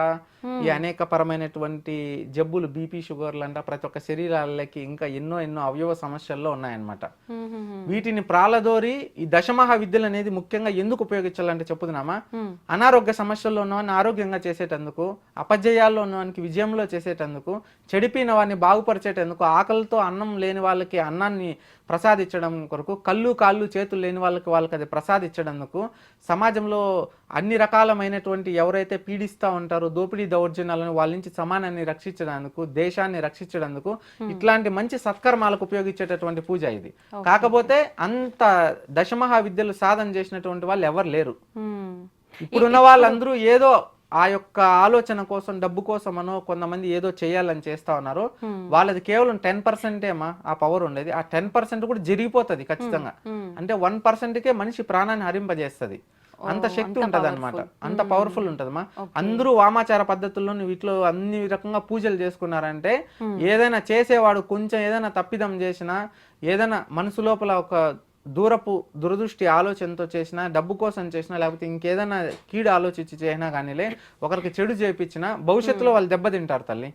Speaker 3: ఈ అనేక పరమైనటువంటి జబ్బులు బీపీ షుగర్లు అంట, ప్రతి ఒక్క శరీరాలకి ఇంకా ఎన్నో అవయవ సమస్యల్లో ఉన్నాయన్నమాట. వీటిని ప్రాలదోరి ఈ దశమహా విద్యలు అనేది ముఖ్యంగా ఎందుకు ఉపయోగించాలంటే చెప్పుదునామా, అనారోగ్య సమస్యల్లో ఉన్న ఆరోగ్యంగా చేసేటందుకు, అపజయాల్లో ఉన్నవానికి విజయంలో చేసేటందుకు, చెడిపోయిన వారిని బాగుపరిచేటందుకు, ఆకలితో అన్నం లేని వాళ్ళకి అన్నాన్ని ప్రసాదించడం కొరకు, కళ్ళు కాళ్ళు చేతులు లేని వాళ్ళకి అది ప్రసాదించడందుకు, సమాజంలో అన్ని రకాలమైనటువంటి ఎవరైతే పీడిస్తూ ఉంటారో దోపిడీ దౌర్జన్యాలను వాళ్ళ నుంచి సమానాన్ని రక్షించడానికి, దేశాన్ని రక్షించడానికి ఇట్లాంటి మంచి సత్కర్మాలకు ఉపయోగించేటటువంటి పూజ ఇది. కాకపోతే అంత దశమహా విద్యలు సాధన చేసినటువంటి వాళ్ళు ఎవరు లేరు. ఇప్పుడున్న వాళ్ళందరూ ఏదో ఆ యొక్క ఆలోచన కోసం, డబ్బు కోసమనో కొంతమంది ఏదో చేయాలని చేస్తా ఉన్నారు. వాళ్ళది కేవలం 10%ఏమా ఆ పవర్ ఉండేది. ఆ 10% కూడా జరిగిపోతుంది ఖచ్చితంగా. అంటే 1%కే మనిషి ప్రాణాన్ని హరింపజేస్తుంది. అంత శక్తి ఉంటది అనమాట, అంత పవర్ఫుల్ ఉంటదమ్మా. అందరూ వామాచార పద్ధతుల్లో వీటిలో అన్ని రకంగా పూజలు చేసుకున్నారంటే, ఏదైనా చేసేవాడు కొంచెం ఏదైనా తప్పిదం చేసినా, ఏదైనా మనసు లోపల ఒక దూరపు దురదృష్టి ఆలోచనతో చేసినా, డబ్బు కోసం చేసినా, లేకపోతే ఇంకేదైనా కీడు ఆలోచించి చేసినా కానీలే, ఒకరికి చెడు చేయించినా భవిష్యత్తులో వాళ్ళు దెబ్బతింటారు తల్లి.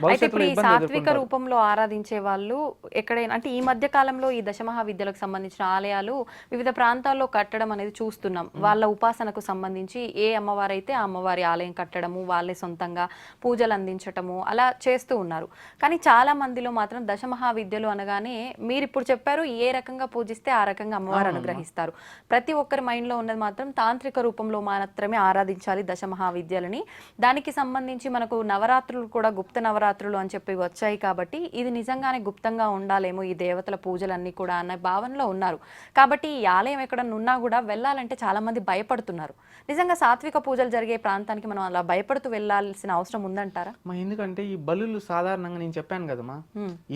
Speaker 2: అయితే ఇప్పుడు ఈ సాత్విక రూపంలో ఆరాధించే వాళ్ళు ఎక్కడైనా, అంటే ఈ మధ్య కాలంలో ఈ దశమహా విద్యలకు సంబంధించిన ఆలయాలు వివిధ ప్రాంతాల్లో కట్టడం అనేది చూస్తున్నాం. వాళ్ళ ఉపాసనకు సంబంధించి ఏ అమ్మవారైతే ఆ అమ్మవారి ఆలయం కట్టడము, వాళ్ళే సొంతంగా పూజలు అందించటము అలా చేస్తూ ఉన్నారు. కానీ చాలా మందిలో మాత్రం దశమహా విద్యలు అనగానే మీరు ఇప్పుడు చెప్పారు, ఏ రకంగా పూజిస్తే ఆ రకంగా అమ్మవారు అనుగ్రహిస్తారు. ప్రతి ఒక్కరి మైండ్ లో ఉన్నది మాత్రం తాంత్రిక రూపంలో మాత్రమే ఆరాధించాలి దశమహా విద్యలని. దానికి సంబంధించి మనకు నవరాత్రులు కూడా గుప్త నవరాత్రులు అని చెప్పి వచ్చాయి కాబట్టి ఇది నిజంగానే గుప్తంగా ఉండాలేమో ఈ దేవతల పూజలన్నీ కూడా అన్న భావనలో ఉన్నారు. కాబట్టి ఈ ఆలయం ఎక్కడన్నా ఉన్నా కూడా వెళ్ళాలంటే చాలా మంది భయపడుతున్నారు. నిజంగా సాత్విక పూజలు జరిగే ప్రాంతానికి మనం అలా భయపడుతూ వెళ్ళాల్సిన అవసరం ఉందంటారా?
Speaker 3: ఎందుకంటే ఈ బలులు సాధారణంగా నేను చెప్పాను కదమ్మా,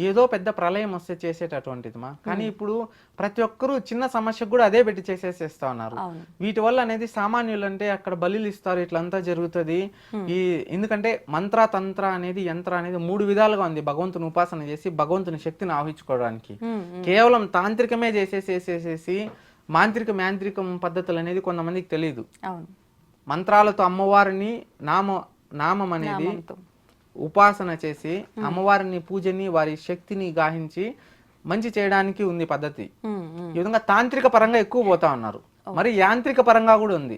Speaker 3: ఏదో పెద్ద ప్రళయం వస్తే చేసేటటువంటిదిమా. కానీ ఇప్పుడు ప్రతి ఒక్కరూ చిన్న సమస్యకు కూడా అదే పెట్టి చేసేసేస్తా ఉన్నారు. వీటి వల్ల అనేది సామాన్యులు అంటే అక్కడ బలులు ఇస్తారు, ఇట్లంతా జరుగుతుంది. ఎందుకంటే మంత్ర తంత్ర అనేది యంత్ర అనేది 3 విధాలుగా ఉంది భగవంతుని ఉపాసన చేసి భగవంతుని శక్తిని ఆహించుకోవడానికి. కేవలం తాంత్రికమే చేసేసేసేసి యాంత్రికం పద్ధతులు అనేది కొంతమందికి తెలియదు. మంత్రాలతో అమ్మవారిని నామం అనేది ఉపాసన చేసి అమ్మవారిని పూజని వారి శక్తిని గాహించి మంచి చేయడానికి ఉంది పద్ధతి. ఈ విధంగా తాంత్రిక పరంగా ఎక్కువ పోతా ఉన్నారు. మరి యాంత్రిక పరంగా కూడా ఉంది.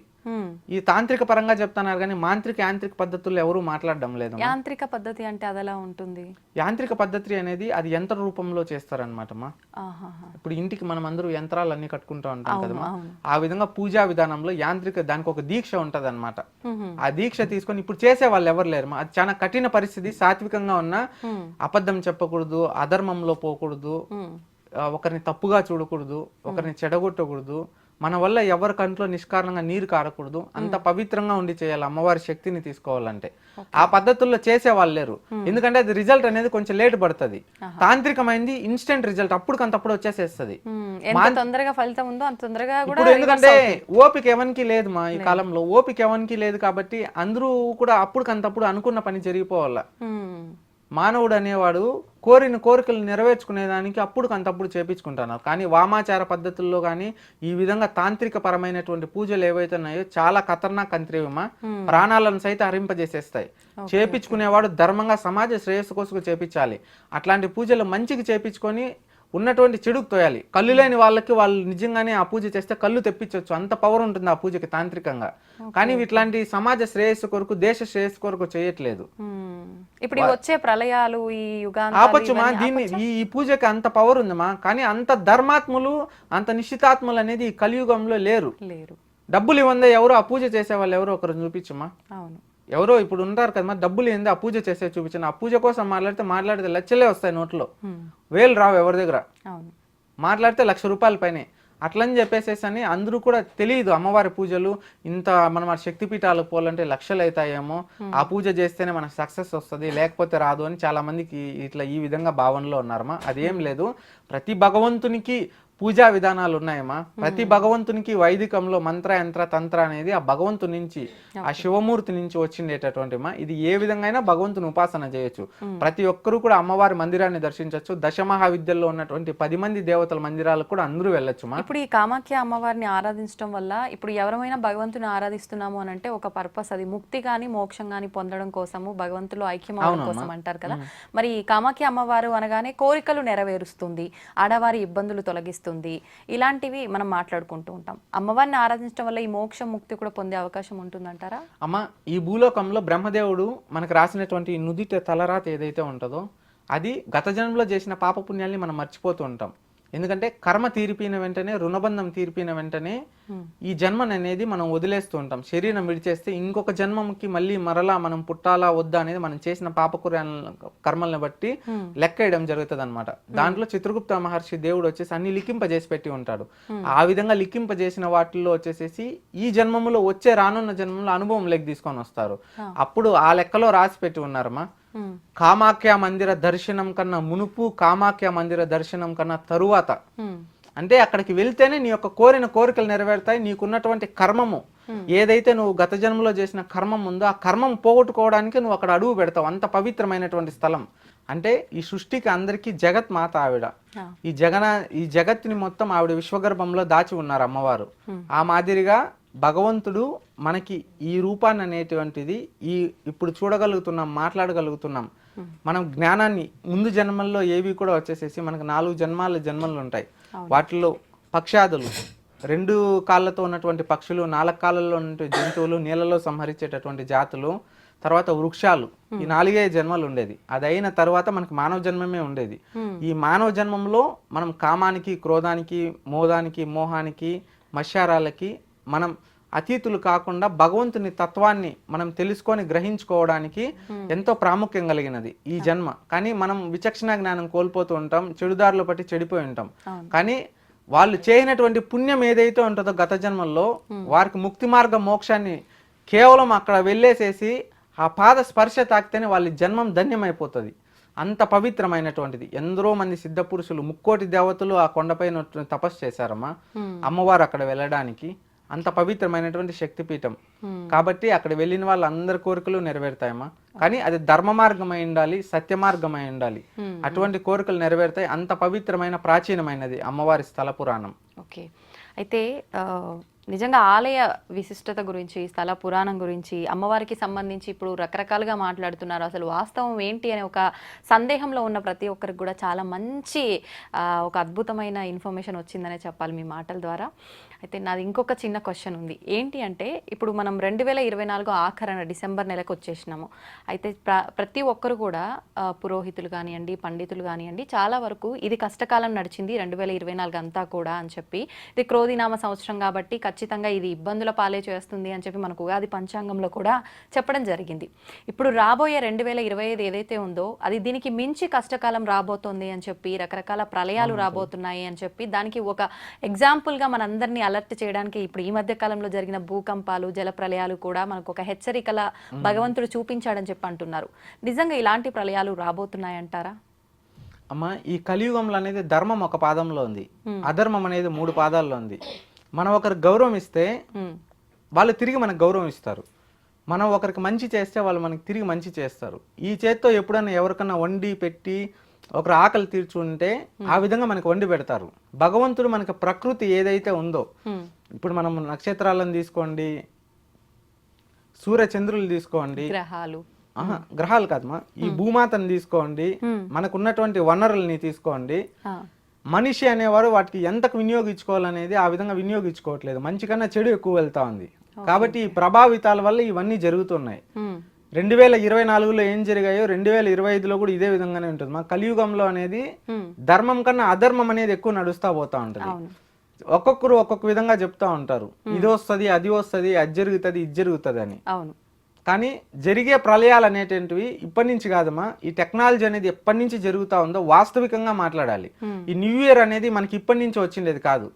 Speaker 3: ఈ తాంత్రిక పరంగా చెప్తున్నారు కానీ యాంత్రిక పద్ధతుల్లో ఎవరు మాట్లాడడం లేదు.
Speaker 2: యాంత్రిక పద్ధతి అంటే అదలా ఉంటుంది.
Speaker 3: యాంత్రిక పద్ధతి అనేది అది యంత్ర రూపంలో చేస్తారనమాటమ్మా. ఇప్పుడు ఇంటికి మనం అందరూ యంత్రాలు అన్ని కట్టుకుంటూ ఉంటాం కదమ్మా, ఆ విధంగా పూజా విధానంలో దానికి ఒక దీక్ష ఉంటది అనమాట. ఆ దీక్ష తీసుకొని ఇప్పుడు చేసే వాళ్ళు ఎవరు లేరు. అది చాలా కఠిన పరిస్థితి. సాత్వికంగా ఉన్న అబద్ధం చెప్పకూడదు, అధర్మంలో పోకూడదు, ఒకరిని తప్పుగా చూడకూడదు, ఒకరిని చెడగొట్టకూడదు, మన వల్ల ఎవరి కంట్లో నిష్కారణంగా నీరు కారకూడదు, అంత పవిత్రంగా ఉండి చేయాలి అమ్మవారి శక్తిని తీసుకోవాలంటే. ఆ పద్ధతుల్లో చేసే వాళ్ళు లేరు. ఎందుకంటే అది రిజల్ట్ అనేది కొంచెం లేట్ పడుతుంది. తాంత్రికమైంది ఇన్స్టెంట్ రిజల్ట్ అప్పటికంతప్పుడు వచ్చేసేస్తుంది.
Speaker 2: తొందరగా ఫలితం ఉందో అంత తొందరగా కూడా.
Speaker 3: ఇప్పుడు ఎందుకంటే ఓపిక ఎవరికి లేదు మా ఈ కాలంలో, ఓపిక ఎవరికి లేదు కాబట్టి అందరూ కూడా అప్పటికంతప్పుడు అనుకున్న పని జరిగిపోవాల. మానవుడు అనేవాడు కోరిన కోరికలు నెరవేర్చుకునేదానికి అప్పటికంతప్పుడు చేపించుకుంటున్నారు. కానీ వామాచార పద్ధతుల్లో కానీ ఈ విధంగా తాంత్రిక పరమైనటువంటి పూజలు ఏవైతే ఉన్నాయో చాలా ఖతర్నాక్ అంతరేమా, ప్రాణాలను సైతం హరింపజేసేస్తాయి. చేపించుకునేవాడు ధర్మంగా సమాజ శ్రేయస్సు కోసం చేపించాలి. అట్లాంటి పూజలు మంచికి చేపించుకొని ఉన్నటువంటి చెడుకు తోయాలి. కళ్ళు లేని వాళ్ళకి వాళ్ళు నిజంగానే ఆ పూజ చేస్తే కళ్ళు తెప్పించవచ్చు, అంత పవర్ ఉంటుంది ఆ పూజకి తాంత్రికంగా. కానీ ఇట్లాంటి సమాజ శ్రేయస్సు కొరకు, దేశ శ్రేయస్సు కొరకు చేయట్లేదు.
Speaker 2: ఇప్పుడు వచ్చే ప్రళయాలు ఈ
Speaker 3: ఆపచ్చుమా, దీన్ని ఈ పూజకి అంత పవర్ ఉందమ్మా. కానీ అంత ధర్మాత్ములు, అంత నిశ్చితాత్ములు అనేది ఈ కలియుగంలో లేరు. డబ్బులు ఇవ్వందే ఎవరు ఆ పూజ చేసే వాళ్ళు ఎవరు ఒకరు చూపించమ్మా. ఎవరో ఇప్పుడు ఉంటారు కదా, డబ్బులు ఏంది ఆ పూజ చేసే చూపించిన. ఆ పూజ కోసం మాట్లాడితే లక్షలే వస్తాయి నోట్లో, వేలు రావు ఎవరి దగ్గర. మాట్లాడితే ₹1,00,000 పైనే. అట్లని చెప్పేసేసి అందరూ కూడా తెలియదు అమ్మవారి పూజలు ఇంత మనం ఆ శక్తిపీఠాలకు పోవాలంటే లక్షలు అవుతాయేమో, ఆ పూజ చేస్తేనే మనకు సక్సెస్ వస్తుంది, లేకపోతే రాదు అని చాలా మందికి ఇట్లా ఈ విధంగా భావనలో ఉన్నారమ్మా. అదేం లేదు. ప్రతి భగవంతునికి పూజా విధానాలు ఉన్నాయమ్మా. ప్రతి భగవంతునికి వైదికంలో మంత్ర యంత్ర తంత్ర అనేది ఆ భగవంతు నుంచి, ఆ శివమూర్తి నుంచి వచ్చిండేటటువంటి ఇది ఏ విధంగా అయినా భగవంతుని ఉపాసన చేయొచ్చు. ప్రతి ఒక్కరూ కూడా అమ్మవారి మందిరాన్ని దర్శించవచ్చు. దశమహావిద్యల్లో ఉన్నటువంటి 10 మంది దేవతల మందిరాలకు కూడా అందరూ వెళ్ళొచ్చు.
Speaker 2: ఇప్పుడు ఈ కామాఖ్య అమ్మవారిని ఆరాధించడం వల్ల ఇప్పుడు ఎవరైనా భగవంతుని ఆరాధిస్తున్నాము అని అంటే ఒక పర్పస్, అది ముక్తి గాని మోక్షం గాని పొందడం కోసము, భగవంతులో ఐక్యం అవడం కోసం అంటారు కదా. మరి కామాఖ్య అమ్మవారు అనగానే కోరికలు నెరవేరుస్తుంది, ఆడవారి ఇబ్బందులు తొలగిస్తుంది, ఇస్తుంది, ఇలాంటివి మనం మాట్లాడుకుంటూ ఉంటాం. అమ్మవారిని ఆరాధించడం వల్ల ఈ మోక్షం ముక్తి కూడా పొందే అవకాశం ఉంటుందంటారా?
Speaker 3: అమ్మ, ఈ భూలోకంలో బ్రహ్మదేవుడు మనకు రాసినటువంటి ఈ నుదిట తలరాత ఏదైతే ఉంటుందో అది గత జన్మలో చేసిన పాపపుణ్యాల్ని మనం మర్చిపోతూ ఉంటాం. ఎందుకంటే కర్మ తీరిపోయిన వెంటనే, రుణబంధం తీరిపోయిన వెంటనే ఈ జన్మను అనేది మనం వదిలేస్తూ ఉంటాం. శరీరం విడిచేస్తే ఇంకొక జన్మకి మళ్ళీ మరలా మనం పుట్టాలా వద్దా అనేది మనం చేసిన కర్మల్ని బట్టి లెక్క వేయడం జరుగుతుంది అనమాట. దాంట్లో చిత్రగుప్త మహర్షి దేవుడు వచ్చేసి అన్ని లిఖింపజేసి పెట్టి ఉంటాడు. ఆ విధంగా లిఖింపజేసిన వాటిల్లో వచ్చేసేసి ఈ జన్మములో వచ్చే రానున్న జన్మంలో అనుభవం లెక్క తీసుకొని వస్తారు. అప్పుడు ఆ లెక్కలో రాసి పెట్టి ఉన్నారమ్మా, కామాఖ్య మందిర దర్శనం కన్నా మునుపు, కామాఖ్య మందిర దర్శనం కన్నా తరువాత. అంటే అక్కడికి వెళ్తేనే నీ యొక్క కోరిన కోరికలు నెరవేరుతాయి. నీకున్నటువంటి కర్మము ఏదైతే నువ్వు గత జన్మలో చేసిన కర్మం ఉందో ఆ కర్మం పోగొట్టుకోవడానికి నువ్వు అక్కడ అడుగు పెడతావు. అంత పవిత్రమైనటువంటి స్థలం. అంటే ఈ సృష్టికి అందరికీ జగత్ మాత ఆవిడ. ఈ జగత్తుని మొత్తం ఆవిడ విశ్వగర్భంలో దాచి ఉన్నారు అమ్మవారు. ఆ మాదిరిగా భగవంతుడు మనకి ఈ రూపాన్ని అనేటువంటిది ఇప్పుడు చూడగలుగుతున్నాం, మాట్లాడగలుగుతున్నాం. మనం జ్ఞానాన్ని ముందు జన్మల్లో ఏవి కూడా వచ్చేసేసి మనకు 4 జన్మలు ఉంటాయి. వాటిలో పక్షాదులు, 2 కాళ్ళతో ఉన్నటువంటి పక్షులు, 4 కాళ్ళల్లో ఉన్నటువంటి జంతువులు, నీళ్ళలో సంహరించేటటువంటి జాతులు, తర్వాత వృక్షాలు, ఈ 4 జన్మలు ఉండేది. అది అయిన తర్వాత మనకు మానవ జన్మమే ఉండేది. ఈ మానవ జన్మంలో మనం కామానికి, క్రోధానికి, మోహానికి, మత్స్యారాలకి మనం అతీతులు కాకుండా భగవంతుని తత్వాన్ని మనం తెలుసుకొని గ్రహించుకోవడానికి ఎంతో ప్రాముఖ్యం కలిగినది ఈ జన్మ. కానీ మనం విచక్షణ జ్ఞానం కోల్పోతూ ఉంటాం, చెడుదారులు పట్టి చెడిపోయి ఉంటాం. కానీ వాళ్ళు చేయనటువంటి పుణ్యం ఏదైతే ఉంటుందో గత జన్మల్లో వారికి ముక్తి మార్గం, మోక్షాన్ని కేవలం అక్కడ వెళ్ళేసేసి ఆ పాద స్పర్శ తాకితేనే వాళ్ళ జన్మం ధన్యమైపోతుంది. అంత పవిత్రమైనటువంటిది. ఎందరో మంది సిద్ధ పురుషులు, 3 కోటి దేవతలు ఆ కొండపైన తపస్సు చేశారమ్మా అమ్మవారు అక్కడ వెళ్ళడానికి. అంత పవిత్రమైనటువంటి శక్తిపీఠం కాబట్టి అక్కడ వెళ్ళిన వాళ్ళందరి కోరికలు నెరవేరుతాయమ్మా. కానీ అది ధర్మ మార్గమై ఉండాలి, సత్య మార్గమై ఉండాలి. అటువంటి కోరికలు నెరవేరుతాయి. అంత పవిత్రమైన, ప్రాచీనమైనది అమ్మవారి స్థల పురాణం.
Speaker 2: ఓకే, అయితే నిజంగా ఆలయ విశిష్టత గురించి, స్థల పురాణం గురించి, అమ్మవారికి సంబంధించి ఇప్పుడు రకరకాలుగా మాట్లాడుతున్నారు. అసలు వాస్తవం ఏంటి అనే ఒక సందేహంలో ఉన్న ప్రతి ఒక్కరికి కూడా చాలా మంచి ఒక అద్భుతమైన ఇన్ఫర్మేషన్ వచ్చిందనే చెప్పాలి మీ మాటల ద్వారా. అయితే నాది ఇంకొక చిన్న క్వశ్చన్ ఉంది. ఏంటి అంటే ఇప్పుడు మనం 2024 ఆఖరణ డిసెంబర్ నెలకు వచ్చేసినాము. అయితే ప్రతి ఒక్కరు కూడా పురోహితులు కానివ్వండి, పండితులు కానివ్వండి, చాలా వరకు ఇది కష్టకాలం నడిచింది 2024 అంతా కూడా అని చెప్పి, ఇది క్రోధినామ సంవత్సరం కాబట్టి ఖచ్చితంగా ఇది ఇబ్బందుల పాలే చేస్తుంది అని చెప్పి మనకు ఉగాది పంచాంగంలో కూడా చెప్పడం జరిగింది. ఇప్పుడు రాబోయే 2025 ఏదైతే ఉందో అది దీనికి మించి కష్టకాలం రాబోతోంది అని చెప్పి, రకరకాల ప్రళయాలు రాబోతున్నాయి అని చెప్పి, దానికి ఒక ఎగ్జాంపుల్గా మనందరినీ అలర్ట్ చేయడానికి ఇప్పుడు ఈ మధ్య కాలంలో జరిగిన భూకంపాలు, జల ప్రళయాలు కూడా మనకు ఒక హెచ్చరికల భగవంతుడు చూపించాడని చెప్పి అంటున్నారు. నిజంగా ఇలాంటి ప్రళయాలు రాబోతున్నాయంటారా?
Speaker 3: అమ్మా, ఈ కలియుగంలో అనేది ధర్మం ఒక పాదంలో ఉంది, అధర్మం అనేది 3 పాదాల్లో ఉంది. మనం ఒకరికి గౌరవం ఇస్తే వాళ్ళు తిరిగి మనకు గౌరవం ఇస్తారు. మనం ఒకరికి మంచి చేస్తే వాళ్ళు మనకి తిరిగి మంచి చేస్తారు. ఈ చేత్తో ఎప్పుడన్నా ఎవరికన్నా వండి పెట్టి ఒకరు ఆకలి తీర్చుంటే ఆ విధంగా మనకు వండి పెడతారు. భగవంతుడు మనకి ప్రకృతి ఏదైతే ఉందో, ఇప్పుడు మనం నక్షత్రాలను తీసుకోండి, సూర్య చంద్రులు తీసుకోండి, గ్రహాలు కాదమ్మా, ఈ భూమాతను తీసుకోండి, మనకున్నటువంటి వనరుల్ని తీసుకోండి. మనిషి అనేవారు వాటికి ఎంతకు వినియోగించుకోవాలనేది ఆ విధంగా వినియోగించుకోవట్లేదు. మంచి కన్నా చెడు ఎక్కువ వెళ్తా ఉంది. కాబట్టి ఈ ప్రభావితాల వల్ల ఇవన్నీ జరుగుతున్నాయి. 2024లో ఏం జరిగాయో 2025లో కూడా ఇదే విధంగానే ఉంటుంది. మా కలియుగంలో అనేది ధర్మం కన్నా అధర్మం అనేది ఎక్కువ నడుస్తా పోతా ఉంటుంది. ఒక్కొక్కరు ఒక్కొక్క విధంగా చెప్తా ఉంటారు, ఇది వస్తుంది, అది వస్తుంది, అది జరుగుతుంది, ఇది జరుగుతుంది అని. కానీ జరిగే ప్రళయాలు అనేటువంటివి ఇప్పటి నుంచి కాదమ్మా, ఈ టెక్నాలజీ అనేది ఎప్పటి నుంచి జరుగుతూ ఉందో వాస్తవికంగా మాట్లాడాలి. ఈ న్యూ ఇయర్ అనేది మనకి ఇప్పటి నుంచి వచ్చిండేది కాదు,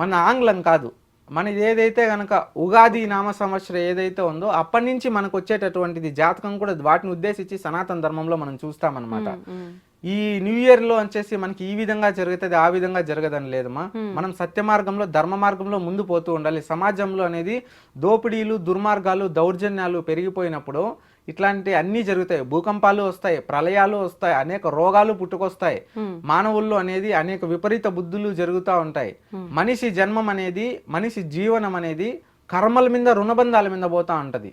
Speaker 3: మన ఆంగ్లం కాదు. మనది ఏదైతే కనుక ఉగాది నామ సంవత్సరం ఏదైతే ఉందో అప్పటి నుంచి మనకు వచ్చేటటువంటిది జాతకం కూడా వాటిని ఉద్దేశించి సనాతన ధర్మంలో మనం చూస్తామన్నమాట. ఈ న్యూ ఇయర్ లో వచ్చేసి మనకి ఈ విధంగా జరుగుతుంది, ఆ విధంగా జరగదని లేదమ్మా. మనం సత్య మార్గంలో, ధర్మ మార్గంలో ముందు పోతూ ఉండాలి. సమాజంలో అనేది దోపిడీలు, దుర్మార్గాలు, దౌర్జన్యాలు పెరిగిపోయినప్పుడు ఇట్లాంటి అన్ని జరుగుతాయి. భూకంపాలు వస్తాయి, ప్రళయాలు వస్తాయి, అనేక రోగాలు పుట్టుకొస్తాయి. మానవుల్లో అనేది అనేక విపరీత బుద్ధులు జరుగుతూ ఉంటాయి. మనిషి జన్మం అనేది, మనిషి జీవనం అనేది కర్మల మీద, రుణబంధాల మీద పోతా ఉంటది.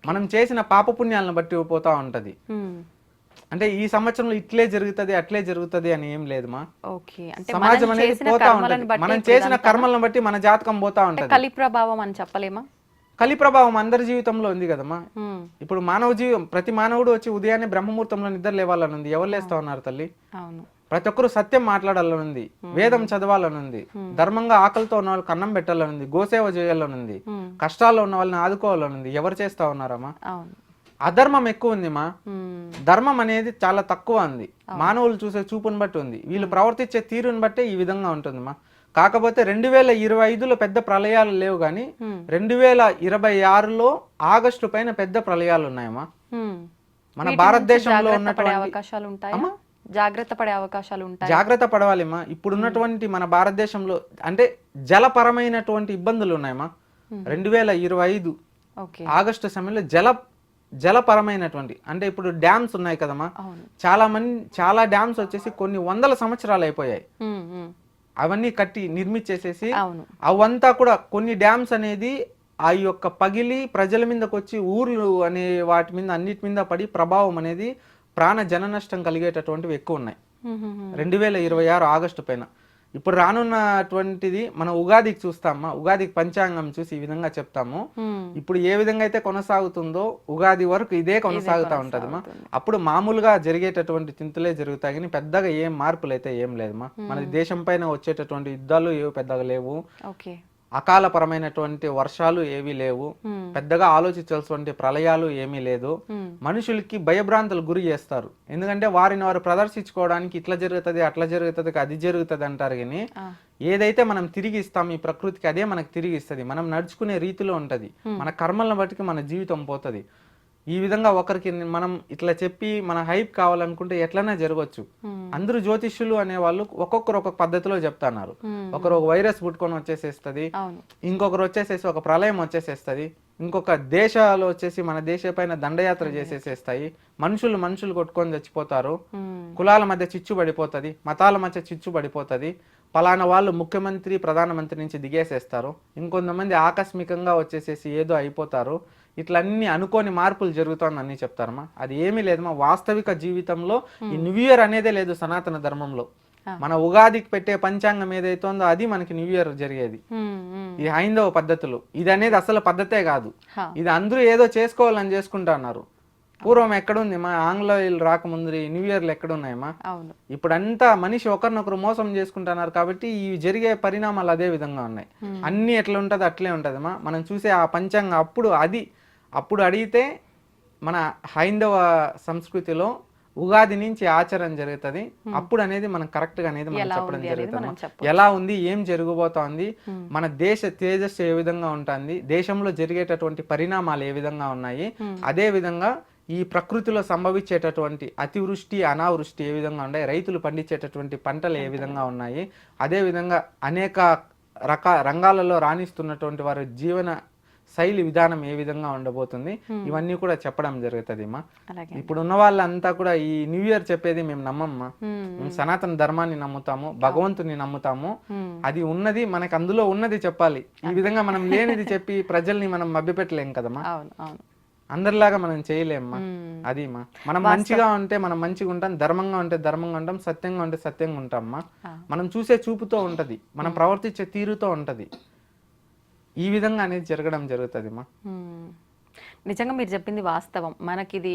Speaker 3: మనం చేసిన పాపపుణ్యాలను బట్టి పోతా ఉంటది. అంటే ఈ సంవత్సరంలో ఇట్లే జరుగుతది అట్లే జరుగుతది అని ఏం లేదు మా.
Speaker 2: ఓకే, అంటే
Speaker 3: సమాజం
Speaker 2: మనం
Speaker 3: అనేది
Speaker 2: చేసిన
Speaker 3: పోతా
Speaker 2: కర్మలను
Speaker 3: ఉంటది,
Speaker 2: బట్టి
Speaker 3: మనం
Speaker 2: ఇప్పుడు
Speaker 3: చేసిన
Speaker 2: ఇదంతా
Speaker 3: కర్మలను బట్టి మన జాతకం పోతా ఉంటది.
Speaker 2: కలి ప్రభావం అని చెప్పలేమా?
Speaker 3: కలి ప్రభావం అందరి జీవితంలో ఉంది కదమ్మా.
Speaker 2: ఉమ్,
Speaker 3: ఇప్పుడు ప్రతి మానవుడు వచ్చి ఉదయాన్నే బ్రహ్మముహూర్తంలో నిద్ర లేవాలని ఉంది. ఎవరు లేస్తా ఉన్నారు తల్లి?
Speaker 2: అవును.
Speaker 3: ప్రతి ఒక్కరు సత్యం మాట్లాడాలనుంది, వేదం చదవాలనుంది, ధర్మంగా ఆకలితో ఉన్న వాళ్ళకి అన్నం పెట్టాలనుంది, గోసేవ చేయాలనుంది, కష్టాల్లో ఉన్న వాళ్ళని ఆదుకోవాలనుంది. ఎవరు చేస్తా ఉన్నారమ్మా?
Speaker 2: అవును.
Speaker 3: అధర్మం ఎక్కువ ఉంది మా.
Speaker 2: ఉమ్,
Speaker 3: ధర్మం అనేది చాలా తక్కువ ఉంది. మానవులు చూసే చూపుని బట్టి ఉంది, వీళ్ళు ప్రవర్తించే తీరుని బట్టే ఈ విధంగా ఉంటుంది మా. కాకపోతే 2025లో పెద్ద ప్రళయాలు లేవు కానీ 2026లో ఆగస్టు పైన పెద్ద ప్రళయాలు ఉన్నాయమ్మా.
Speaker 2: ఉమ్.
Speaker 3: మన
Speaker 2: వీటి నుంచి
Speaker 3: భారతదేశంలో
Speaker 2: జాగ్రత్త పడే
Speaker 3: ఉన్నటువంటి
Speaker 2: అవకాశాలు ఉంటాయా? జాగ్రత్త పడే అవకాశాలు ఉంటాయి.
Speaker 3: జాగ్రత్త పడవాలిమ్మా. ఇప్పుడున్నటువంటి మన భారతదేశంలో అంటే జలపరమైనటువంటి ఇబ్బందులు ఉన్నాయమ్మా. 2025
Speaker 2: ఓకే.
Speaker 3: ఆగస్టు సమయంలో జలపరమైనటువంటి అంటే ఇప్పుడు డ్యామ్స్ ఉన్నాయి కదమ్మా.
Speaker 2: అవును.
Speaker 3: చాలా డ్యామ్స్ వచ్చేసి కొన్ని వందల సంవత్సరాలు అయిపోయాయి.
Speaker 2: ఉమ్, ఉమ్.
Speaker 3: అవన్నీ కట్టి నిర్మించేసేసి
Speaker 2: అవును.
Speaker 3: అవంతా కూడా కొన్ని డ్యామ్స్ అనేది ఆ యొక్క పగిలి ప్రజల మీదకి వచ్చి ఊర్లు అనే వాటి మీద అన్నిటి మీద పడి ప్రభావం అనేది ప్రాణ జన నష్టం కలిగేటటువంటివి ఎక్కువ ఉన్నాయి. 2026 ఆగస్టు పైన. ఇప్పుడు రానున్నటువంటిది మనం ఉగాదికి చూస్తామా, ఉగాదికి పంచాంగం చూసి ఈ విధంగా చెప్తాము. ఇప్పుడు ఏ విధంగా అయితే కొనసాగుతుందో ఉగాది వరకు ఇదే కొనసాగుతూ ఉంటదమ్మా. అప్పుడు మామూలుగా జరిగేటటువంటి చింతలే జరుగుతాయి కానీ పెద్దగా ఏం మార్పులు అయితే ఏం లేదమ్మా. మన దేశం పైన వచ్చేటటువంటి యుద్ధాలు ఏవి పెద్దగా లేవు.
Speaker 2: ఓకే.
Speaker 3: అకాలపరమైనటువంటి వర్షాలు ఏవీ లేవు. పెద్దగా ఆలోచించాల్సినటువంటి ప్రళయాలు ఏమీ లేదు. మనుషులకి భయభ్రాంతులు గురి చేస్తారు. ఎందుకంటే వారిని వారు ప్రదర్శించుకోవడానికి ఇట్లా జరుగుతుంది అట్లా జరుగుతుంది అది జరుగుతుంది అంటారు కానీ ఏదైతే మనం తిరిగి ఇస్తాం ఈ ప్రకృతికి అదే మనకు తిరిగి ఇస్తుంది. మనం నడుచుకునే రీతిలో ఉంటది. మన కర్మలను బట్టి మన జీవితం పోతుంది. ఈ విధంగా ఒకరికి మనం ఇట్లా చెప్పి మన హైప్ కావాలనుకుంటే ఎట్లనే జరగవచ్చు. అందరూ జ్యోతిష్యులు అనే వాళ్ళు ఒక్కొక్కరు ఒక్కొక్క పద్ధతిలో చెప్తున్నారు. ఒకరు ఒక వైరస్ పుట్టుకొని వచ్చేసేస్తుంది, ఇంకొకరు వచ్చేసేసి ఒక ప్రళయం వచ్చేసేస్తుంది, ఇంకొక దేశాలు వచ్చేసి మన దేశ పైన దండయాత్ర చేసేసేస్తాయి, మనుషులు కొట్టుకొని చచ్చిపోతారు, కులాల మధ్య చిచ్చు పడిపోతుంది, మతాల మధ్య చిచ్చు పడిపోతుంది, పలానా వాళ్ళు ముఖ్యమంత్రి ప్రధానమంత్రి నుంచి దిగేసేస్తారు, ఇంకొంతమంది ఆకస్మికంగా వచ్చేసేసి ఏదో అయిపోతారు. ఇట్లన్నీ అనుకోని మార్పులు జరుగుతాయని చెప్తారమ్మా. అది ఏమీ లేదమ్మా. వాస్తవిక జీవితంలో ఈ న్యూ ఇయర్ అనేదే లేదు సనాతన ధర్మంలో. మన ఉగాదికి పెట్టే పంచాంగం ఏదైతే ఉందో అది మనకి న్యూ ఇయర్ జరిగేది. ఈ హైందవ పద్ధతులు ఇది అనేది అసలు పద్ధతే కాదు. ఇది అందరూ ఏదో చేసుకోవాలని చేసుకుంటా అన్నారు. పూర్వం ఎక్కడుంది మా ఆంగ్లేయులు రాకముందు న్యూ ఇయర్లు ఎక్కడున్నాయమ్మా? ఇప్పుడంతా మనిషి ఒకరినొకరు మోసం చేసుకుంటున్నారు కాబట్టి ఈ జరిగే పరిణామాలు అదే విధంగా ఉన్నాయి. అన్ని ఎట్లా ఉంటది అట్లే ఉంటదమ్మా. మనం చూసే ఆ పంచాంగం అప్పుడు అడిగితే మన హైందవ సంస్కృతిలో ఉగాది నుంచి ఆచరణ జరుగుతుంది. అప్పుడు అనేది మనం కరెక్ట్ గా అనేది మనం చెప్పడం జరుగుతుంది. ఎలా ఉంది, ఏం జరగబోతోంది, మన దేశ తేజస్సు ఏ విధంగా ఉంటుంది, దేశంలో జరిగేటటువంటి పరిణామాలు ఏ విధంగా ఉన్నాయి, అదే విధంగా ఈ ప్రకృతిలో సంభవించేటటువంటి అతివృష్టి అనావృష్టి ఏ విధంగా ఉన్నాయి, రైతులు పండించేటటువంటి పంటలు ఏ విధంగా ఉన్నాయి, అదే విధంగా అనేక రంగాలలో రాణిస్తున్నటువంటి వారి జీవన శైలి విధానం ఏ విధంగా ఉండబోతుంది, ఇవన్నీ కూడా చెప్పడం జరుగుతుంది అమ్మా. ఇప్పుడు ఉన్న వాళ్ళంతా కూడా ఈ న్యూ ఇయర్ చెప్పేది మేము నమ్మమ్మా. మేము సనాతన ధర్మాన్ని నమ్ముతాము, భగవంతుని నమ్ముతాము. అది ఉన్నది మనకు అందులో ఉన్నది చెప్పాలి. ఈ విధంగా మనం లేనిది చెప్పి ప్రజల్ని మనం మభ్యపెట్టలేం కదమ్మా. అందరిలాగా మనం చేయలేమ్మా. అది మా మనం మంచిగా ఉంటే మనం మంచిగా ఉంటాం, ధర్మంగా ఉంటే ధర్మంగా ఉంటాం, సత్యంగా ఉంటే సత్యంగా ఉంటామ్మా. మనం చూసే చూపుతో ఉంటది, మనం ప్రవర్తించే తీరుతో ఉంటది. ఈ విధంగా అనేది జరగడం జరుగుతుంది మా.
Speaker 2: నిజంగా మీరు చెప్పింది వాస్తవం. మనకి ఇది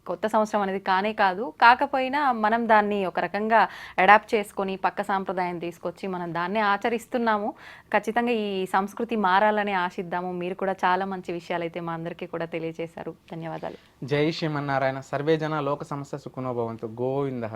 Speaker 2: కొత్త సంవత్సరం అనేది కానే కాదు, కాకపోయినా మనం దాన్ని ఒక రకంగా అడాప్ట్ చేసుకొని పక్క సాంప్రదాయం తీసుకొచ్చి మనం దాన్ని ఆచరిస్తున్నాము. ఖచ్చితంగా ఈ సంస్కృతి మారాలని ఆశిద్దాము. మీరు కూడా చాలా మంచి విషయాలు అయితే మా అందరికీ కూడా తెలియజేశారు. ధన్యవాదాలు.
Speaker 3: జై శ్రీమన్నారాయణ. సర్వే జన లోక సమస్త సుఖినో భవంతు. గోవిందః.